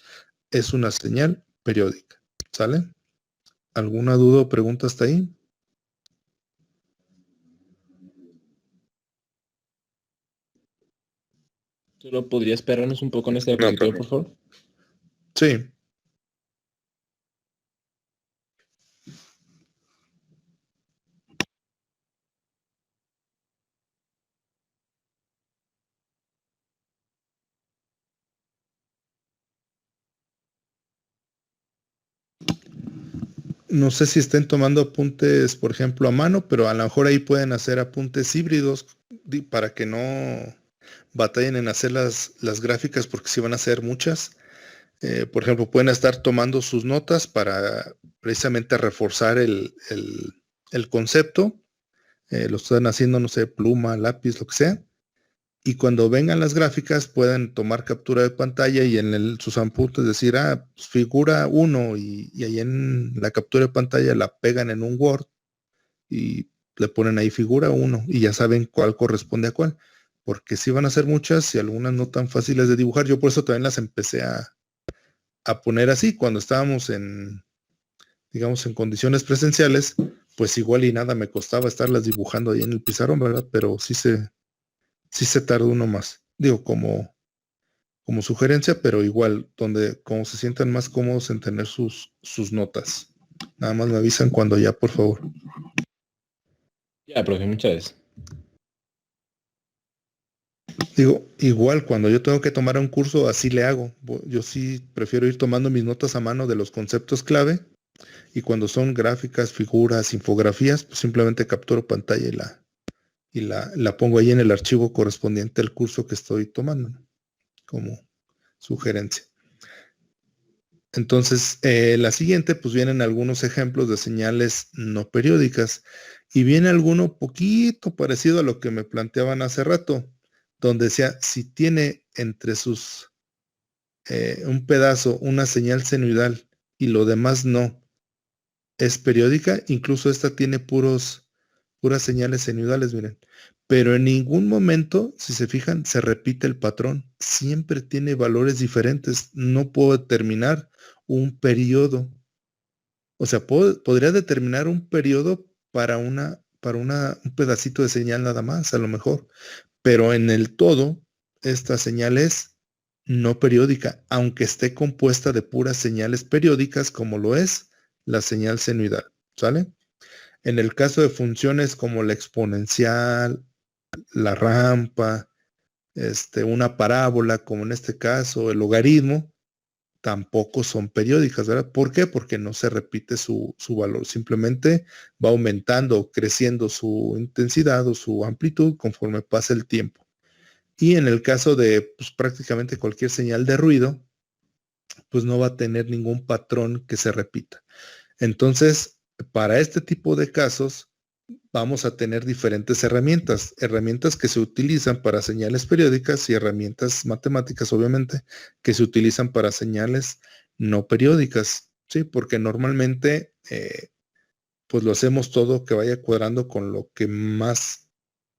es una señal periódica. ¿Sale? ¿Alguna duda o pregunta hasta ahí? ¿Solo podrías esperarnos un poco en esta No, diapositiva, profe. por favor? Sí. No sé si estén tomando apuntes, por ejemplo, a mano, pero a lo mejor ahí pueden hacer apuntes híbridos para que no batallen en hacer las gráficas porque si van a hacer muchas. Por ejemplo, pueden estar tomando sus notas para precisamente reforzar el concepto. Lo están haciendo, no sé, pluma, lápiz, lo que sea. Y cuando vengan las gráficas pueden tomar captura de pantalla y en sus apuntes decir, pues figura 1 y ahí en la captura de pantalla la pegan en un Word y le ponen ahí figura 1 y ya saben cuál corresponde a cuál. Porque si van a ser muchas y algunas no tan fáciles de dibujar. Yo por eso también las empecé a poner así cuando estábamos digamos, en condiciones presenciales, pues igual y nada me costaba estarlas dibujando ahí en el pizarrón, ¿verdad? Pero sí se tarda uno más. Digo, como sugerencia, pero igual, donde como se sientan más cómodos en tener sus notas. Nada más me avisan cuando ya, por favor. Ya, profe, muchas gracias. Digo, igual cuando yo tengo que tomar un curso, así le hago. Yo sí prefiero ir tomando mis notas a mano de los conceptos clave, y cuando son gráficas, figuras, infografías, pues simplemente capturo pantalla y la pongo ahí en el archivo correspondiente al curso que estoy tomando, ¿no? Como sugerencia. Entonces, la siguiente, pues vienen algunos ejemplos de señales no periódicas, y viene alguno poquito parecido a lo que me planteaban hace rato, donde decía, si tiene entre sus un pedazo, una señal senoidal y lo demás no, es periódica. Incluso esta tiene puras señales senoidales, miren. Pero en ningún momento, si se fijan, se repite el patrón. Siempre tiene valores diferentes. No puedo determinar un periodo. O sea, podría determinar un periodo para un pedacito de señal nada más, a lo mejor. Pero en el todo, esta señal es no periódica, aunque esté compuesta de puras señales periódicas, como lo es la señal senoidal. ¿Sale? En el caso de funciones como la exponencial, la rampa, una parábola, como en este caso, el logaritmo, tampoco son periódicas, ¿verdad? ¿Por qué? Porque no se repite su valor, simplemente va aumentando o creciendo su intensidad o su amplitud conforme pasa el tiempo. Y en el caso de pues, prácticamente cualquier señal de ruido, pues no va a tener ningún patrón que se repita. Entonces, para este tipo de casos, vamos a tener diferentes herramientas que se utilizan para señales periódicas y herramientas matemáticas, obviamente, que se utilizan para señales no periódicas, ¿sí? Porque normalmente, pues lo hacemos todo que vaya cuadrando con lo que más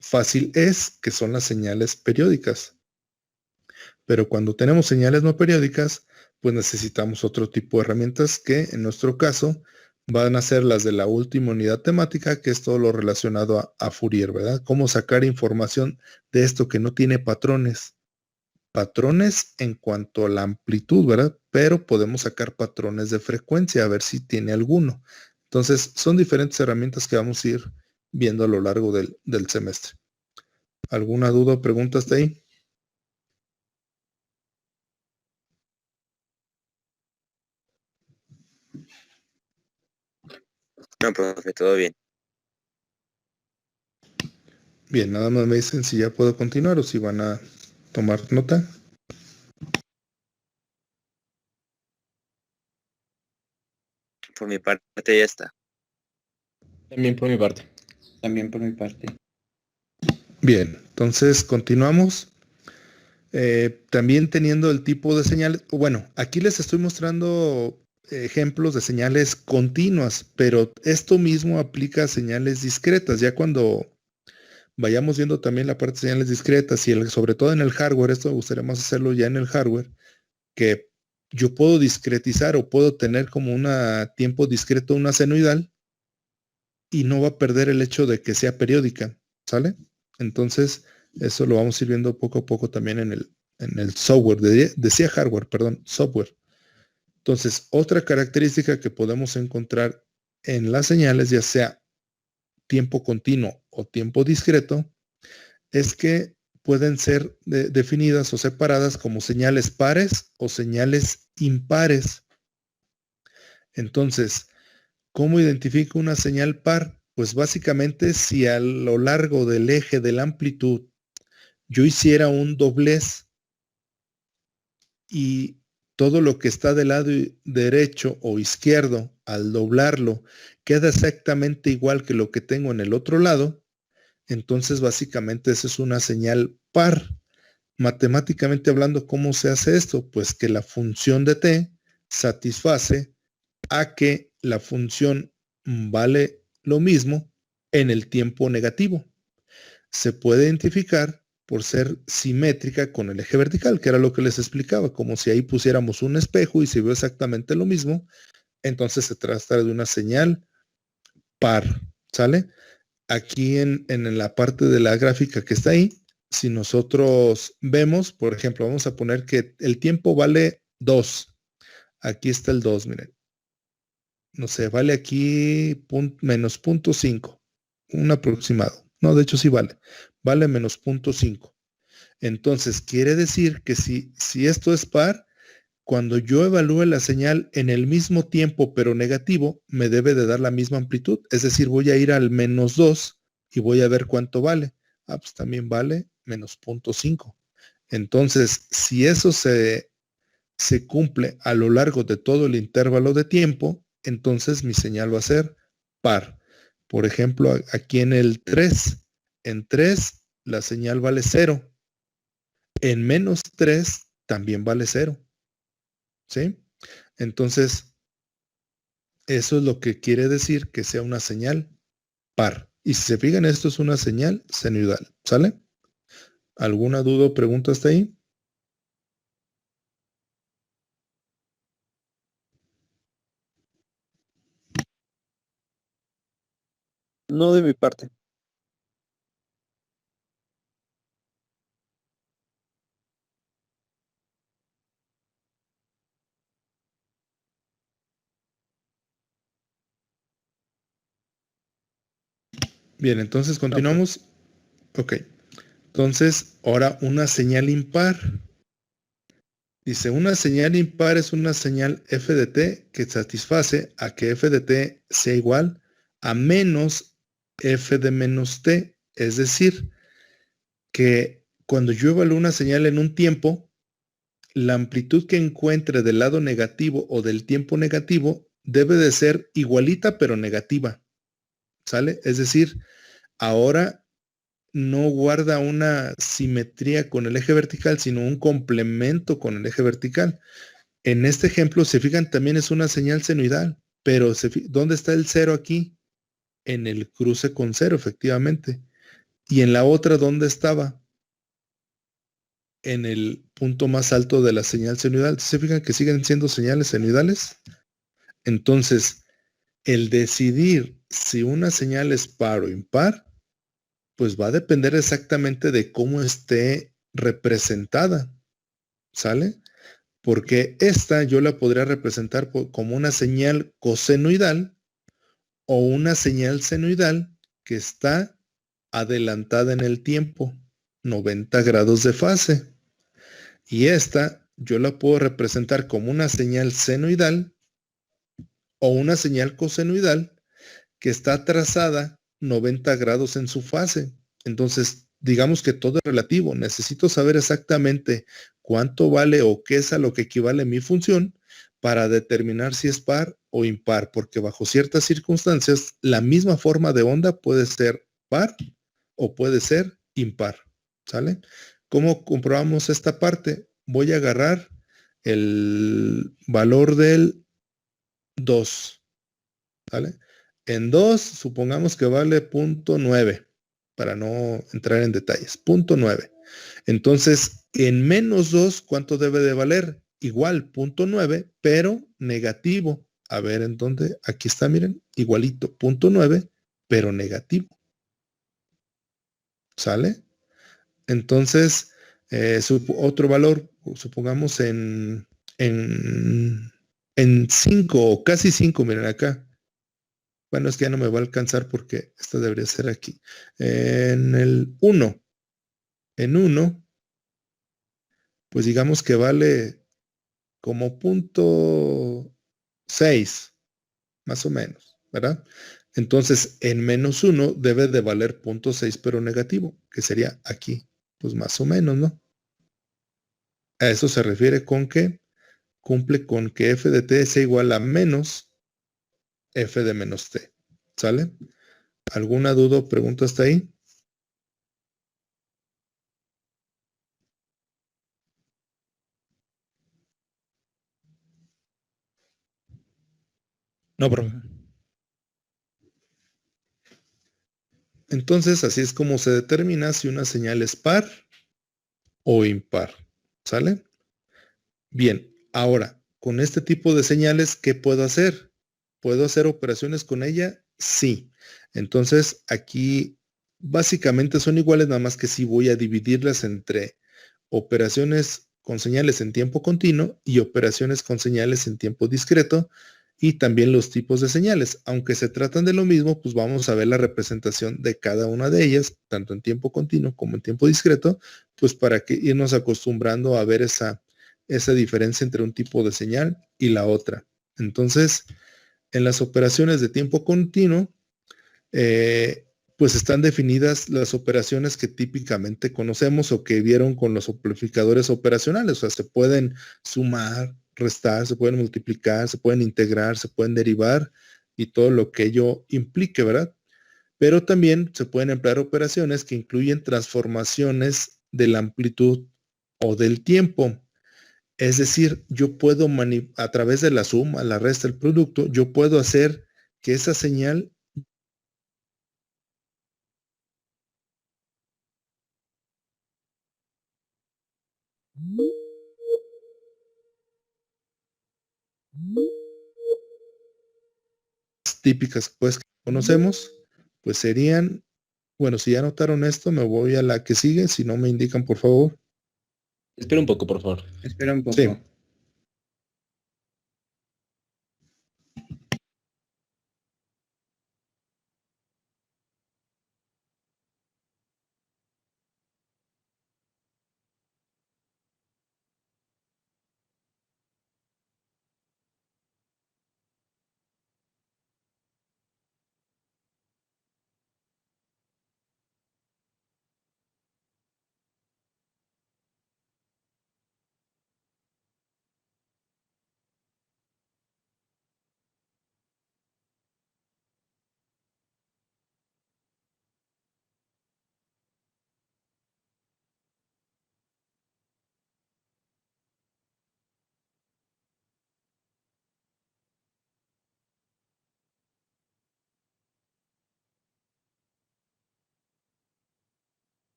fácil es, que son las señales periódicas. Pero cuando tenemos señales no periódicas, pues necesitamos otro tipo de herramientas que en nuestro caso van a ser las de la última unidad temática, que es todo lo relacionado a Fourier, ¿verdad? Cómo sacar información de esto que no tiene patrones. Patrones en cuanto a la amplitud, ¿verdad? Pero podemos sacar patrones de frecuencia, a ver si tiene alguno. Entonces, son diferentes herramientas que vamos a ir viendo a lo largo del semestre. ¿Alguna duda o pregunta hasta ahí? No, profe, todo bien. Bien, nada más me dicen si ya puedo continuar o si van a tomar nota. Por mi parte ya está. También por mi parte. También por mi parte. Bien, entonces continuamos. También teniendo el tipo de señales, bueno, aquí les estoy mostrando ejemplos de señales continuas, pero esto mismo aplica a señales discretas. Ya cuando vayamos viendo también la parte de señales discretas y sobre todo en el hardware, esto me gustaría más hacerlo ya en el hardware, que yo puedo discretizar o puedo tener como un tiempo discreto una senoidal y no va a perder el hecho de que sea periódica, ¿sale? Entonces, eso lo vamos a ir viendo poco a poco también en el software, decía hardware, perdón, software. Entonces, otra característica que podemos encontrar en las señales, ya sea tiempo continuo o tiempo discreto, es que pueden ser definidas o separadas como señales pares o señales impares. Entonces, ¿cómo identifico una señal par? Pues básicamente si a lo largo del eje de la amplitud yo hiciera un doblez y todo lo que está del lado derecho o izquierdo, al doblarlo, queda exactamente igual que lo que tengo en el otro lado, entonces básicamente esa es una señal par. Matemáticamente hablando, ¿cómo se hace esto? Pues que la función de t satisface a que la función vale lo mismo en el tiempo negativo. Se puede identificar por ser simétrica con el eje vertical, que era lo que les explicaba, como si ahí pusiéramos un espejo y se ve exactamente lo mismo, entonces se trata de una señal par, ¿sale? Aquí en la parte de la gráfica que está ahí, si nosotros vemos, por ejemplo, vamos a poner que el tiempo vale 2. Aquí está el 2, miren. No sé, vale aquí menos 0.5. Un aproximado. No, de hecho sí vale. Vale menos 0.5. Entonces, quiere decir que si esto es par, cuando yo evalúe la señal en el mismo tiempo, pero negativo, me debe de dar la misma amplitud. Es decir, voy a ir al menos 2 y voy a ver cuánto vale. Ah, pues también vale menos 0.5. Entonces, si eso se cumple a lo largo de todo el intervalo de tiempo, entonces mi señal va a ser par. Por ejemplo, aquí en el 3, en 3 la señal vale 0. En menos 3 también vale 0. ¿Sí? Entonces, eso es lo que quiere decir que sea una señal par. Y si se fijan, esto es una señal senoidal. ¿Sale? ¿Alguna duda o pregunta hasta ahí? No de mi parte. Bien, entonces continuamos. Ok. Entonces, ahora una señal impar. Dice, una señal impar es una señal f de t que satisface a que f de t sea igual a menos f de menos t. Es decir, que cuando yo evalúo una señal en un tiempo, la amplitud que encuentre del lado negativo o del tiempo negativo debe de ser igualita pero negativa. ¿Sale? Es decir, ahora no guarda una simetría con el eje vertical, sino un complemento con el eje vertical. En este ejemplo, se fijan, también es una señal senoidal, pero ¿dónde está el 0 aquí? En el cruce con 0, efectivamente. Y en la otra, ¿dónde estaba? En el punto más alto de la señal senoidal. ¿Se fijan que siguen siendo señales senoidales? Entonces, el decidir si una señal es par o impar, pues va a depender exactamente de cómo esté representada. ¿Sale? Porque esta yo la podría representar como una señal cosenoidal o una señal senoidal que está adelantada en el tiempo, 90 grados de fase. Y esta yo la puedo representar como una señal senoidal o una señal cosenoidal que está trazada 90 grados en su fase. Entonces, digamos que todo es relativo. Necesito saber exactamente cuánto vale o qué es a lo que equivale mi función para determinar si es par o impar, porque bajo ciertas circunstancias la misma forma de onda puede ser par o puede ser impar. ¿Sale? ¿Cómo comprobamos esta parte? Voy a agarrar el valor del 2. ¿Sale? En 2, supongamos que vale 0.9, para no entrar en detalles. 0.9. Entonces, en menos 2, ¿cuánto debe de valer? Igual, 0.9, pero negativo. A ver, ¿en dónde? Aquí está, miren, igualito, 0.9, pero negativo. ¿Sale? Entonces, otro valor, supongamos en 5 o casi 5, miren acá. Bueno, es que ya no me va a alcanzar porque esto debería ser aquí. En el 1. En 1, pues digamos que vale como 0.6, más o menos, ¿verdad? Entonces, en menos 1 debe de valer 0.6, pero negativo, que sería aquí, pues más o menos, ¿no? A eso se refiere con que cumple con que f de t sea igual a menos f de menos t. ¿Sale? ¿Alguna duda o pregunta hasta ahí? No, profe. Entonces, así es como se determina si una señal es par o impar. ¿Sale? Bien, ahora, con este tipo de señales, ¿qué puedo hacer? Puedo hacer operaciones con ella Sí. Entonces, aquí básicamente son iguales, nada más que sí voy a dividirlas entre operaciones con señales en tiempo continuo y operaciones con señales en tiempo discreto, y también los tipos de señales. Aunque se tratan de lo mismo, pues vamos a ver la representación de cada una de ellas, tanto en tiempo continuo como en tiempo discreto, pues para que irnos acostumbrando a ver esa diferencia entre un tipo de señal y la otra. Entonces, en las operaciones de tiempo continuo, pues están definidas las operaciones que típicamente conocemos o que vieron con los amplificadores operacionales. O sea, se pueden sumar, restar, se pueden multiplicar, se pueden integrar, se pueden derivar y todo lo que ello implique, ¿verdad? Pero también se pueden emplear operaciones que incluyen transformaciones de la amplitud o del tiempo. Es decir, yo puedo, a través de la suma, la resta, el producto, yo puedo hacer que esa señal típicas pues que conocemos, pues serían, bueno, si ya notaron esto, me voy a la que sigue, si no me indican, por favor. Espera un poco, por favor. Espera un poco. Sí.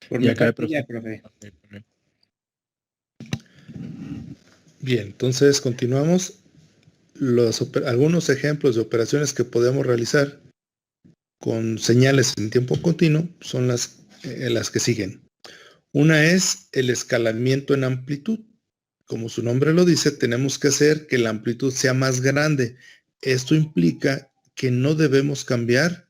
Por Ya mi acabé, parte profe. ya, profe. Bien, entonces continuamos. Algunos ejemplos de operaciones que podemos realizar con señales en tiempo continuo son las que siguen. Una es el escalamiento en amplitud. Como su nombre lo dice, tenemos que hacer que la amplitud sea más grande. Esto implica que no debemos cambiar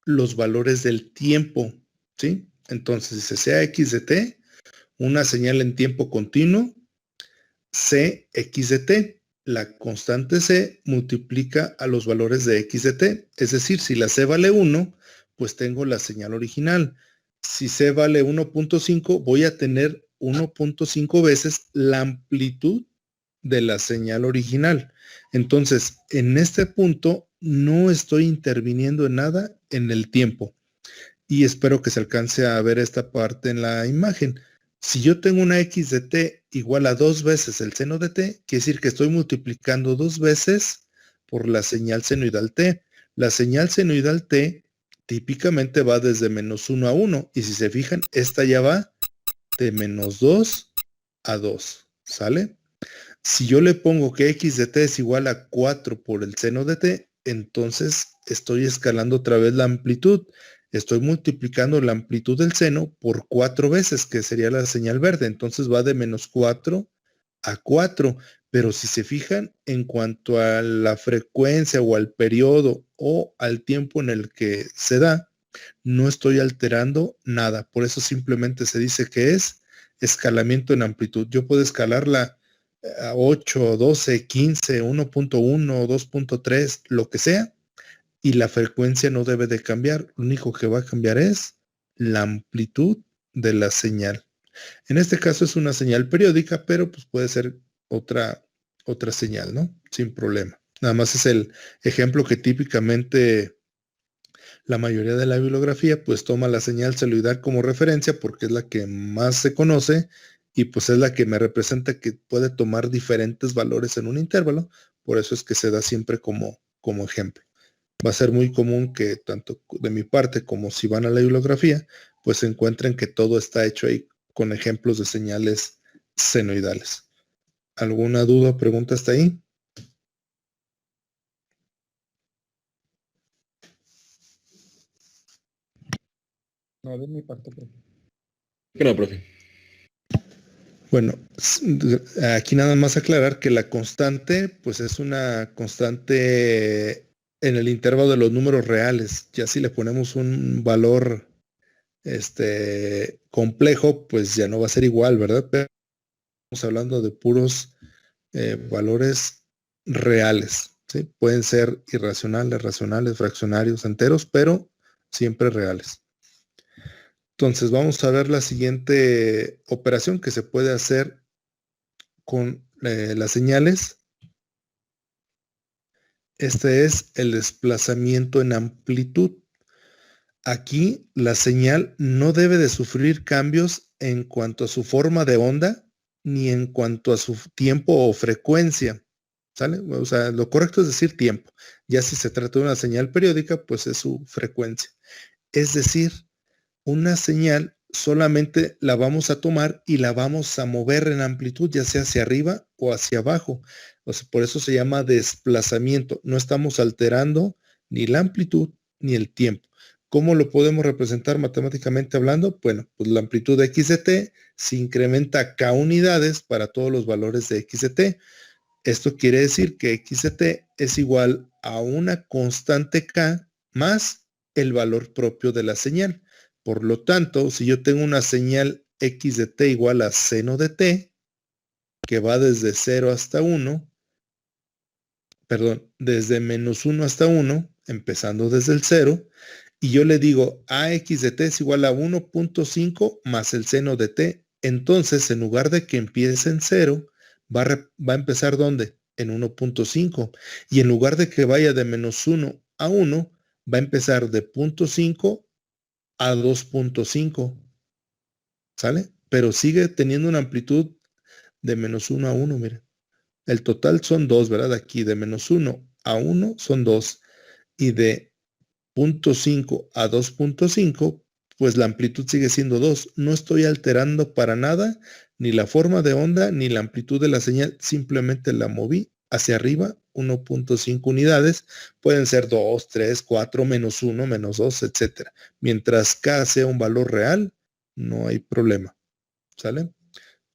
los valores del tiempo, ¿sí? Entonces, dice sea x de t, una señal en tiempo continuo, c x de t. La constante c multiplica a los valores de x de t. Es decir, si la c vale 1, pues tengo la señal original. Si c vale 1.5, voy a tener 1.5 veces la amplitud de la señal original. Entonces, en este punto no estoy interviniendo en nada en el tiempo. Y espero que se alcance a ver esta parte en la imagen. Si yo tengo una x de t igual a 2 veces el seno de t, quiere decir que estoy multiplicando 2 veces por la señal senoidal t. La señal senoidal t típicamente va desde menos 1 a 1. Y si se fijan, esta ya va de menos 2 a 2. ¿Sale? Si yo le pongo que x de t es igual a 4 por el seno de t, entonces estoy escalando otra vez la amplitud. Estoy multiplicando la amplitud del seno por 4 veces, que sería la señal verde. Entonces va de menos 4 a 4. Pero si se fijan en cuanto a la frecuencia o al periodo o al tiempo en el que se da, no estoy alterando nada. Por eso simplemente se dice que es escalamiento en amplitud. Yo puedo escalarla a 8, 12, 15, 1.1, 2.3, lo que sea, y la frecuencia no debe de cambiar. Lo único que va a cambiar es la amplitud de la señal. En este caso es una señal periódica, pero pues puede ser otra señal, ¿no? Sin problema. Nada más es el ejemplo que típicamente la mayoría de la bibliografía pues toma la señal celular como referencia porque es la que más se conoce y pues es la que me representa que puede tomar diferentes valores en un intervalo. Por eso es que se da siempre como ejemplo. Va a ser muy común que tanto de mi parte como si van a la bibliografía, pues se encuentren que todo está hecho ahí con ejemplos de señales senoidales. ¿Alguna duda o pregunta hasta ahí? No, de mi parte, profe. No, profe. Bueno, aquí nada más aclarar que la constante, pues es una constante en el intervalo de los números reales. Ya si le ponemos un valor complejo, pues ya no va a ser igual, ¿verdad? Pero estamos hablando de puros valores reales, ¿sí? Pueden ser irracionales, racionales, fraccionarios, enteros, pero siempre reales. Entonces vamos a ver la siguiente operación que se puede hacer con las señales. Este es el desplazamiento en amplitud. Aquí la señal no debe de sufrir cambios en cuanto a su forma de onda ni en cuanto a su tiempo o frecuencia. ¿Sale? O sea, lo correcto es decir tiempo. Ya si se trata de una señal periódica, pues es su frecuencia. Es decir, una señal solamente la vamos a tomar y la vamos a mover en amplitud, ya sea hacia arriba o hacia abajo. O sea, por eso se llama desplazamiento. No estamos alterando ni la amplitud ni el tiempo. ¿Cómo lo podemos representar matemáticamente hablando? Bueno, pues la amplitud de x de t se incrementa a k unidades para todos los valores de x de t. Esto quiere decir que x de t es igual a una constante k más el valor propio de la señal. Por lo tanto, si yo tengo una señal x de t igual a seno de t, que va desde 0 hasta 1, perdón, desde menos 1 hasta 1, empezando desde el 0, y yo le digo ax de t es igual a 1.5 más el seno de t, entonces en lugar de que empiece en 0, va a empezar ¿dónde? En 1.5. Y en lugar de que vaya de menos 1 a 1, va a empezar de 0.5 a 2.5. ¿Sale? Pero sigue teniendo una amplitud de menos 1 a 1, miren. El total son 2, ¿verdad? Aquí de menos 1 a 1 son 2. Y de 0.5 a 2.5, pues la amplitud sigue siendo 2. No estoy alterando para nada ni la forma de onda ni la amplitud de la señal. Simplemente la moví hacia arriba 1.5 unidades. Pueden ser 2, 3, 4, menos 1, menos 2, etc. Mientras k sea un valor real, no hay problema. ¿Sale?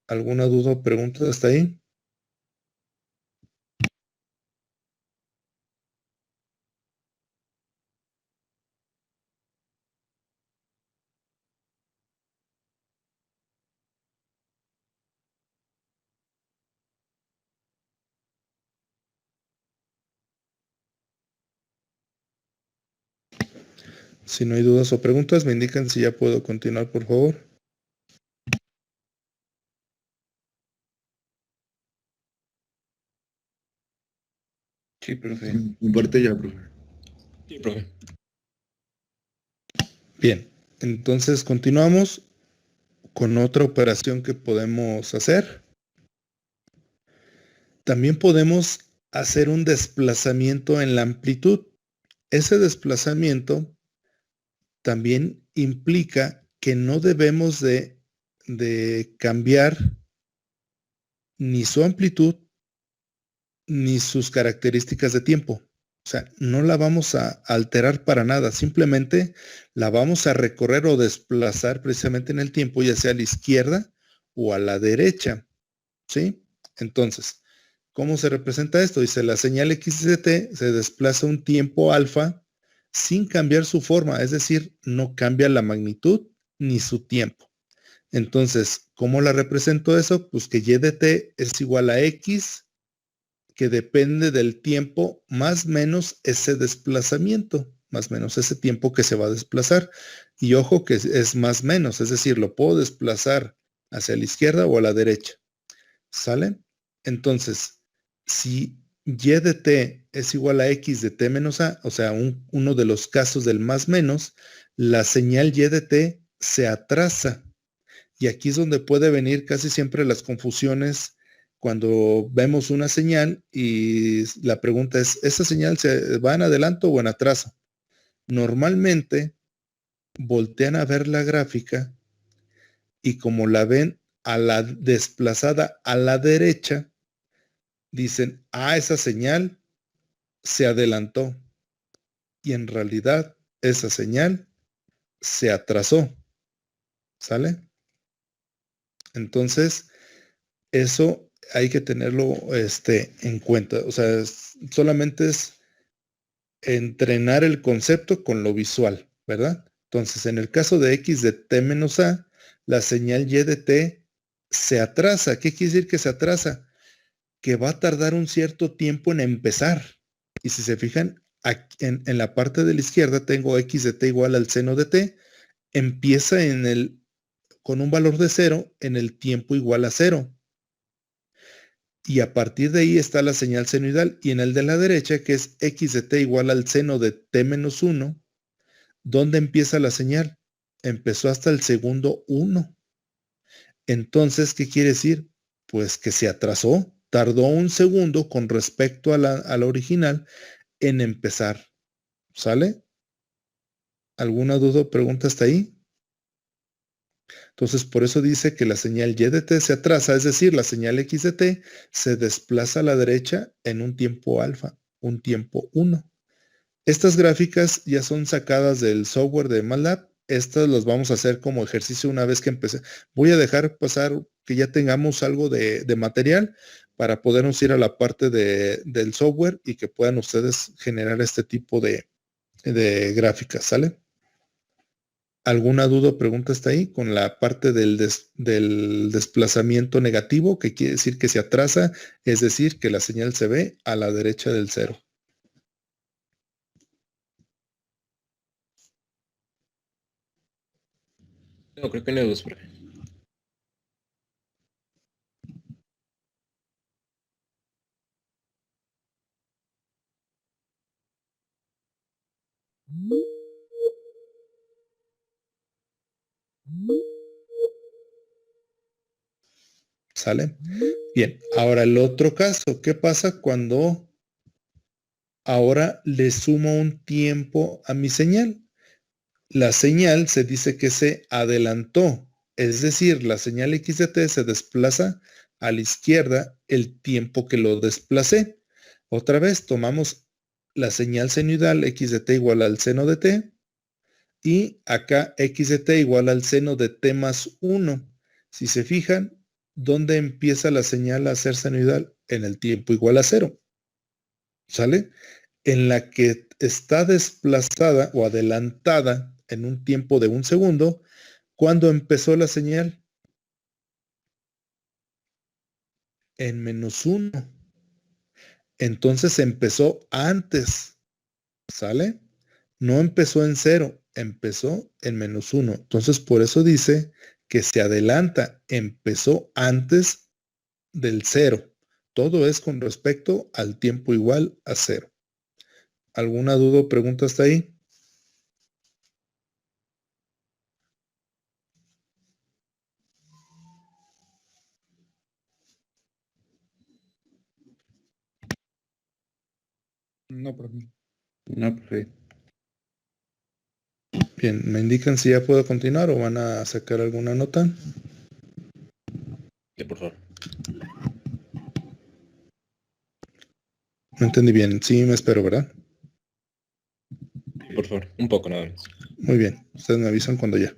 ¿Alguna duda o pregunta hasta ahí? Si no hay dudas o preguntas, me indican si ya puedo continuar, por favor. Sí, profe. Mi parte ya, profe. Sí, profe. Bien, entonces continuamos con otra operación que podemos hacer. También podemos hacer un desplazamiento en la amplitud. Ese desplazamiento también implica que no debemos de cambiar ni su amplitud ni sus características de tiempo. O sea, no la vamos a alterar para nada, simplemente la vamos a recorrer o desplazar precisamente en el tiempo, ya sea a la izquierda o a la derecha, ¿sí? Entonces, ¿Cómo se representa esto? Dice, la señal X de t se desplaza un tiempo alfa sin cambiar su forma, es decir, no cambia la magnitud ni su tiempo. Entonces, ¿cómo la represento eso? Pues que y de t es igual a x, que depende del tiempo más menos ese desplazamiento, más menos ese tiempo que se va a desplazar. Y ojo que es más menos, es decir, lo puedo desplazar hacia la izquierda o a la derecha. ¿Sale? Entonces, si y de t es igual a x de t menos a, o sea, uno de los casos del más menos, la señal y de t se atrasa. Y aquí es donde puede venir casi siempre las confusiones cuando vemos una señal y la pregunta es, ¿esa señal se va en adelanto o en atraso? Normalmente voltean a ver la gráfica y como la ven a la desplazada a la derecha, dicen, esa señal se adelantó. Y en realidad esa señal se atrasó. ¿Sale? Entonces, eso hay que tenerlo en cuenta. O sea, solamente es entrenar el concepto con lo visual, ¿verdad? Entonces, en el caso de x de t menos a, la señal y de t se atrasa. ¿Qué quiere decir que se atrasa? Que va a tardar un cierto tiempo en empezar. Y si se fijan, aquí en la parte de la izquierda tengo x de t igual al seno de t. Empieza con un valor de 0 en el tiempo igual a 0. Y a partir de ahí está la señal senoidal. Y en el de la derecha, que es x de t igual al seno de t menos 1, ¿dónde empieza la señal? Empezó hasta el segundo 1. Entonces, ¿qué quiere decir? Pues que se atrasó, tardó un segundo con respecto a la original en empezar. ¿Sale? ¿Alguna duda o pregunta hasta ahí? Entonces, por eso dice que la señal y de t se atrasa, es decir, la señal x de t se desplaza a la derecha en un tiempo alfa, un tiempo 1. Estas gráficas ya son sacadas del software de MATLAB. Estas las vamos a hacer como ejercicio una vez que empecé. Voy a dejar pasar que ya tengamos algo de material para podernos ir a la parte del software y que puedan ustedes generar este tipo de gráficas, ¿sale? ¿Alguna duda o pregunta hasta ahí con la parte del desplazamiento negativo, que quiere decir que se atrasa, es decir, que la señal se ve a la derecha del 0? No, creo que no hay dudas, profe. ¿Sale? Bien, ahora el otro caso, ¿qué pasa cuando ahora le sumo un tiempo a mi señal? La señal se dice que se adelantó, es decir, la señal x de t se desplaza a la izquierda el tiempo que lo desplacé. Otra vez tomamos la señal senoidal x de t igual al seno de t y acá x de t igual al seno de t más 1. Si se fijan, ¿dónde empieza la señal a ser senoidal? En el tiempo igual a 0. ¿Sale? En la que está desplazada o adelantada en un tiempo de 1 segundo, ¿cuándo empezó la señal? En menos 1. Entonces empezó antes. ¿Sale? No empezó en 0, empezó en menos 1. Entonces por eso dice que se adelanta, empezó antes del 0. Todo es con respecto al tiempo igual a 0. ¿Alguna duda o pregunta hasta ahí? No, profe. No, profe. Bien, ¿me indican si ya puedo continuar o van a sacar alguna nota? Sí, por favor. No entendí bien. Sí, me espero, ¿verdad? Sí, por favor. Un poco nada más. Muy bien. Ustedes me avisan cuando ya.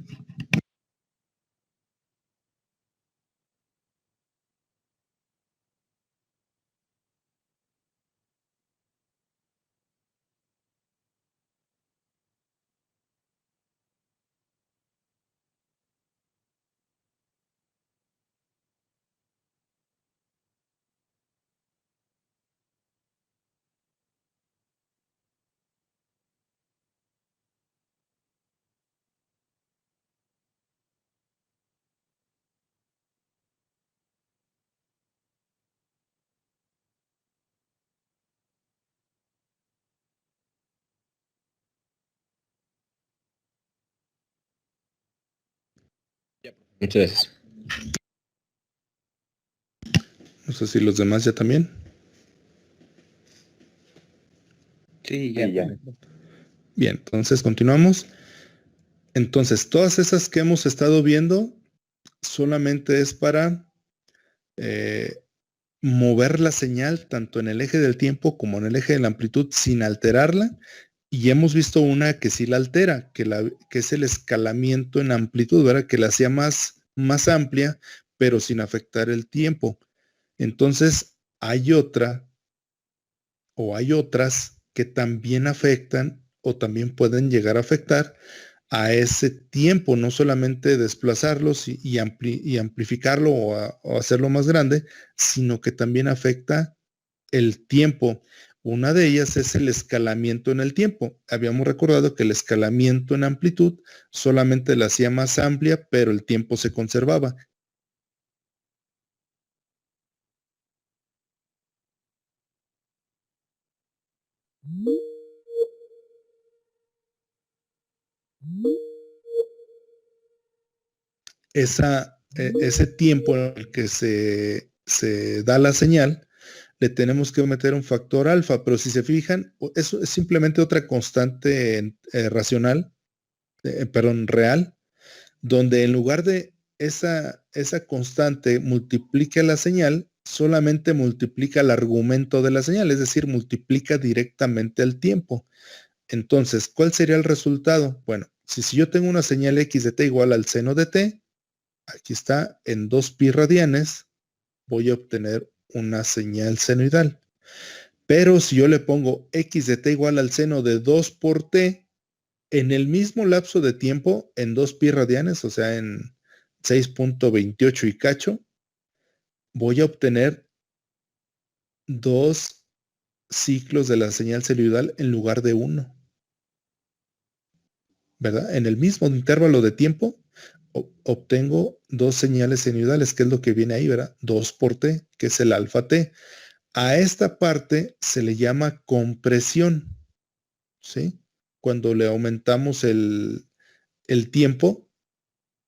Muchas gracias. No sé si los demás ya también. Sí, ya. Bien, entonces continuamos. Entonces, todas esas que hemos estado viendo solamente es para mover la señal tanto en el eje del tiempo como en el eje de la amplitud sin alterarla. Y hemos visto una que sí la altera, que es el escalamiento en amplitud, ¿verdad? Que la hacía más amplia, pero sin afectar el tiempo. Entonces, hay otra o hay otras que también afectan o también pueden llegar a afectar a ese tiempo, no solamente desplazarlos y amplificarlo o hacerlo más grande, sino que también afecta el tiempo. Una de ellas es el escalamiento en el tiempo. Habíamos recordado que el escalamiento en amplitud solamente la hacía más amplia, pero el tiempo se conservaba. Ese tiempo en el que se da la señal, le tenemos que meter un factor alfa, pero si se fijan, eso es simplemente otra constante real, donde en lugar de esa constante multiplique la señal, solamente multiplica el argumento de la señal, es decir, multiplica directamente el tiempo. Entonces, ¿cuál sería el resultado? Bueno, si yo tengo una señal x de t igual al seno de t, aquí está, en 2pi radianes, voy a obtener una señal senoidal. Pero si yo le pongo x de t igual al seno de 2 por t, en el mismo lapso de tiempo, en 2pi radianes, o sea, en 6.28 y cacho, voy a obtener 2 ciclos de la señal senoidal en lugar de 1. ¿Verdad? En el mismo intervalo de tiempo, obtengo 2 señales senoidales, que es lo que viene ahí, ¿verdad? 2 por t, que es el alfa t. A esta parte se le llama compresión, ¿sí? Cuando le aumentamos el tiempo,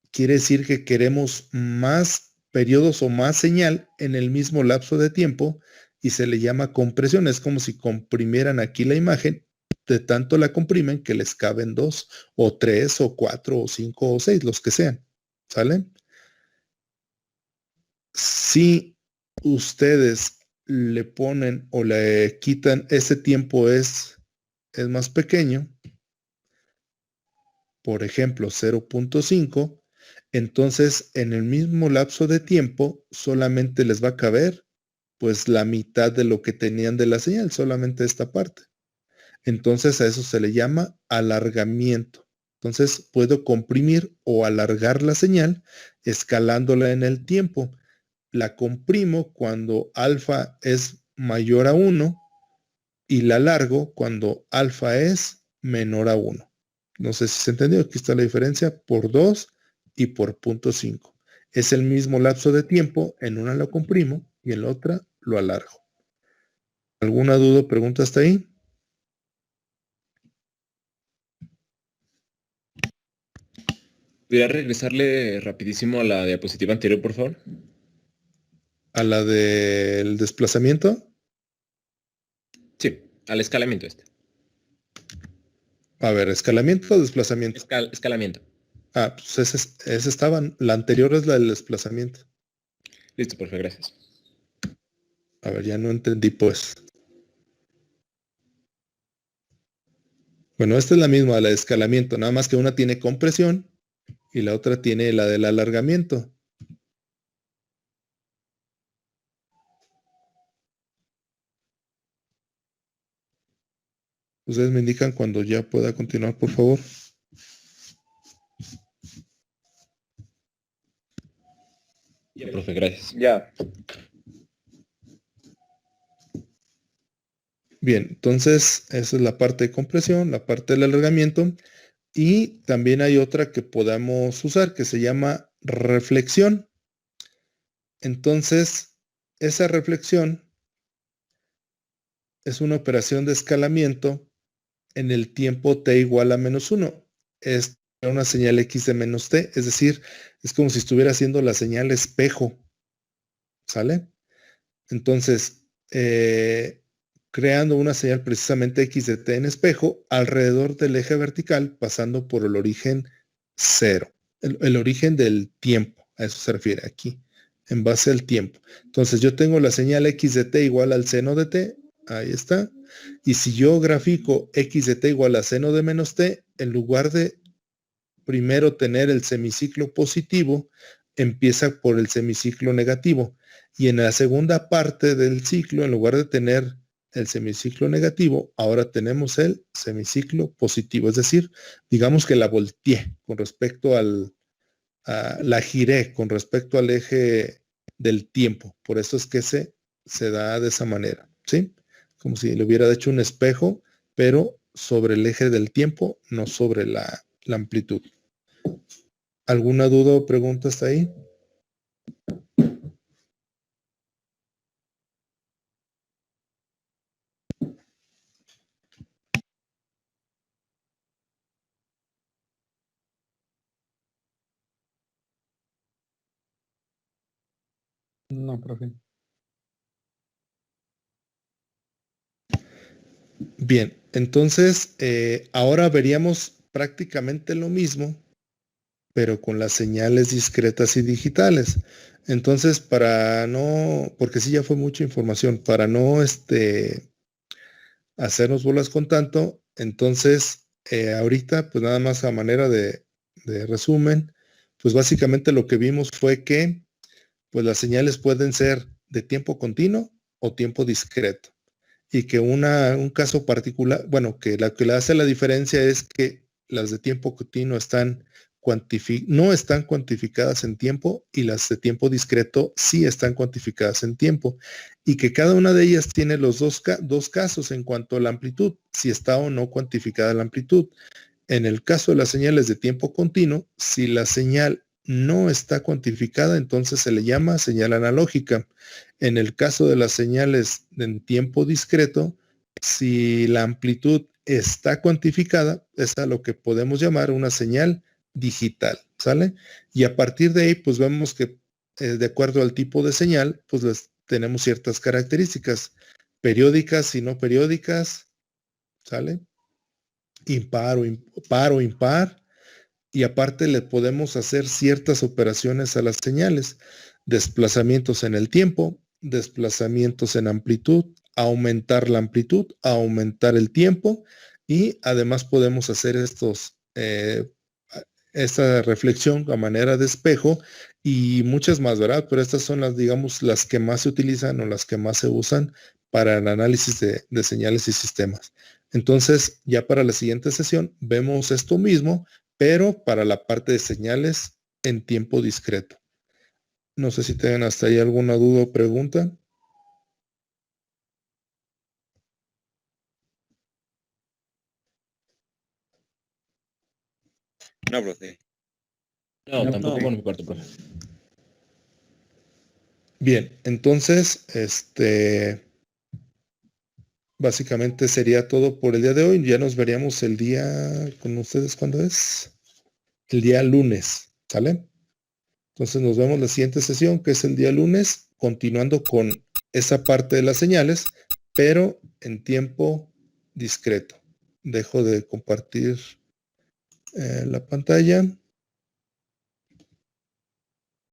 quiere decir que queremos más periodos o más señal en el mismo lapso de tiempo y se le llama compresión. Es como si comprimieran aquí la imagen, de tanto la comprimen que les caben 2 o 3 o 4 o 5 o 6, los que sean. ¿Sale? Si ustedes le ponen o le quitan, ese tiempo es más pequeño, por ejemplo 0.5, entonces en el mismo lapso de tiempo solamente les va a caber pues la mitad de lo que tenían de la señal, solamente esta parte. Entonces a eso se le llama alargamiento. Entonces puedo comprimir o alargar la señal escalándola en el tiempo. La comprimo cuando alfa es mayor a 1 y la alargo cuando alfa es menor a 1. No sé si se entendió. Aquí está la diferencia por 2 y por 0.5. Es el mismo lapso de tiempo. En una lo comprimo y en la otra lo alargo. ¿Alguna duda o pregunta hasta ahí? ¿Podría regresarle rapidísimo a la diapositiva anterior, por favor? ¿A la del desplazamiento? Sí, al escalamiento este. A ver, ¿escalamiento o desplazamiento? Escalamiento. Pues ese estaba. La anterior es la del desplazamiento. Listo, profe, gracias. A ver, ya no entendí pues. Bueno, esta es la misma, la de escalamiento, nada más que una tiene compresión y la otra tiene la del alargamiento. Ustedes me indican cuando ya pueda continuar, por favor. Ya, profe, gracias. Ya. Bien, entonces esa es la parte de compresión, la parte del alargamiento. Y también hay otra que podamos usar que se llama reflexión. Entonces, esa reflexión es una operación de escalamiento en el tiempo t igual a -1. Esto una señal X de menos T, es decir, es como si estuviera haciendo la señal espejo, ¿sale? Entonces, creando una señal precisamente X de T en espejo alrededor del eje vertical, pasando por el origen 0, el origen del tiempo, a eso se refiere aquí, en base al tiempo. Entonces, yo tengo la señal X de T igual al seno de T, ahí está, y si yo grafico X de T igual a seno de menos T, en lugar de primero tener el semiciclo positivo, empieza por el semiciclo negativo. Y en la segunda parte del ciclo, en lugar de tener el semiciclo negativo, ahora tenemos el semiciclo positivo. Es decir, digamos que la volteé con respecto la giré con respecto al eje del tiempo. Por eso es que se da de esa manera, ¿sí? Como si le hubiera hecho un espejo, pero sobre el eje del tiempo, no sobre la amplitud. ¿Alguna duda o pregunta hasta ahí? No, profe. Bien, entonces ahora veríamos prácticamente lo mismo, pero con las señales discretas y digitales. Entonces, para no, porque sí ya fue mucha información, para no hacernos bolas con tanto, entonces ahorita, pues nada más a manera de resumen, pues básicamente lo que vimos fue que pues las señales pueden ser de tiempo continuo o tiempo discreto. Y que un caso particular, bueno, que la que le hace la diferencia es que las de tiempo continuo no están cuantificadas en tiempo y las de tiempo discreto sí están cuantificadas en tiempo. Y que cada una de ellas tiene los dos casos en cuanto a la amplitud, si está o no cuantificada la amplitud. En el caso de las señales de tiempo continuo, si la señal no está cuantificada, entonces se le llama señal analógica. En el caso de las señales en tiempo discreto, si la amplitud está cuantificada, es a lo que podemos llamar una señal digital, ¿sale? Y a partir de ahí, pues vemos que de acuerdo al tipo de señal, pues tenemos ciertas características periódicas y no periódicas, ¿sale? Par o impar, y aparte le podemos hacer ciertas operaciones a las señales, desplazamientos en el tiempo, desplazamientos en amplitud, aumentar la amplitud, aumentar el tiempo, y además podemos hacer esta reflexión a manera de espejo y muchas más, ¿verdad? Pero estas son las, digamos, las que más se utilizan o las que más se usan para el análisis de señales y sistemas. Entonces, ya para la siguiente sesión vemos esto mismo, pero para la parte de señales en tiempo discreto. No sé si tienen hasta ahí alguna duda o pregunta. No, profe. No, No, tampoco no. por mi parte, profe. Bien, entonces, básicamente sería todo por el día de hoy. Ya nos veríamos el día con ustedes. ¿Cuándo es? El día lunes, ¿sale? Entonces nos vemos la siguiente sesión, que es el día lunes, continuando con esa parte de las señales, pero en tiempo discreto. Dejo de compartir la pantalla.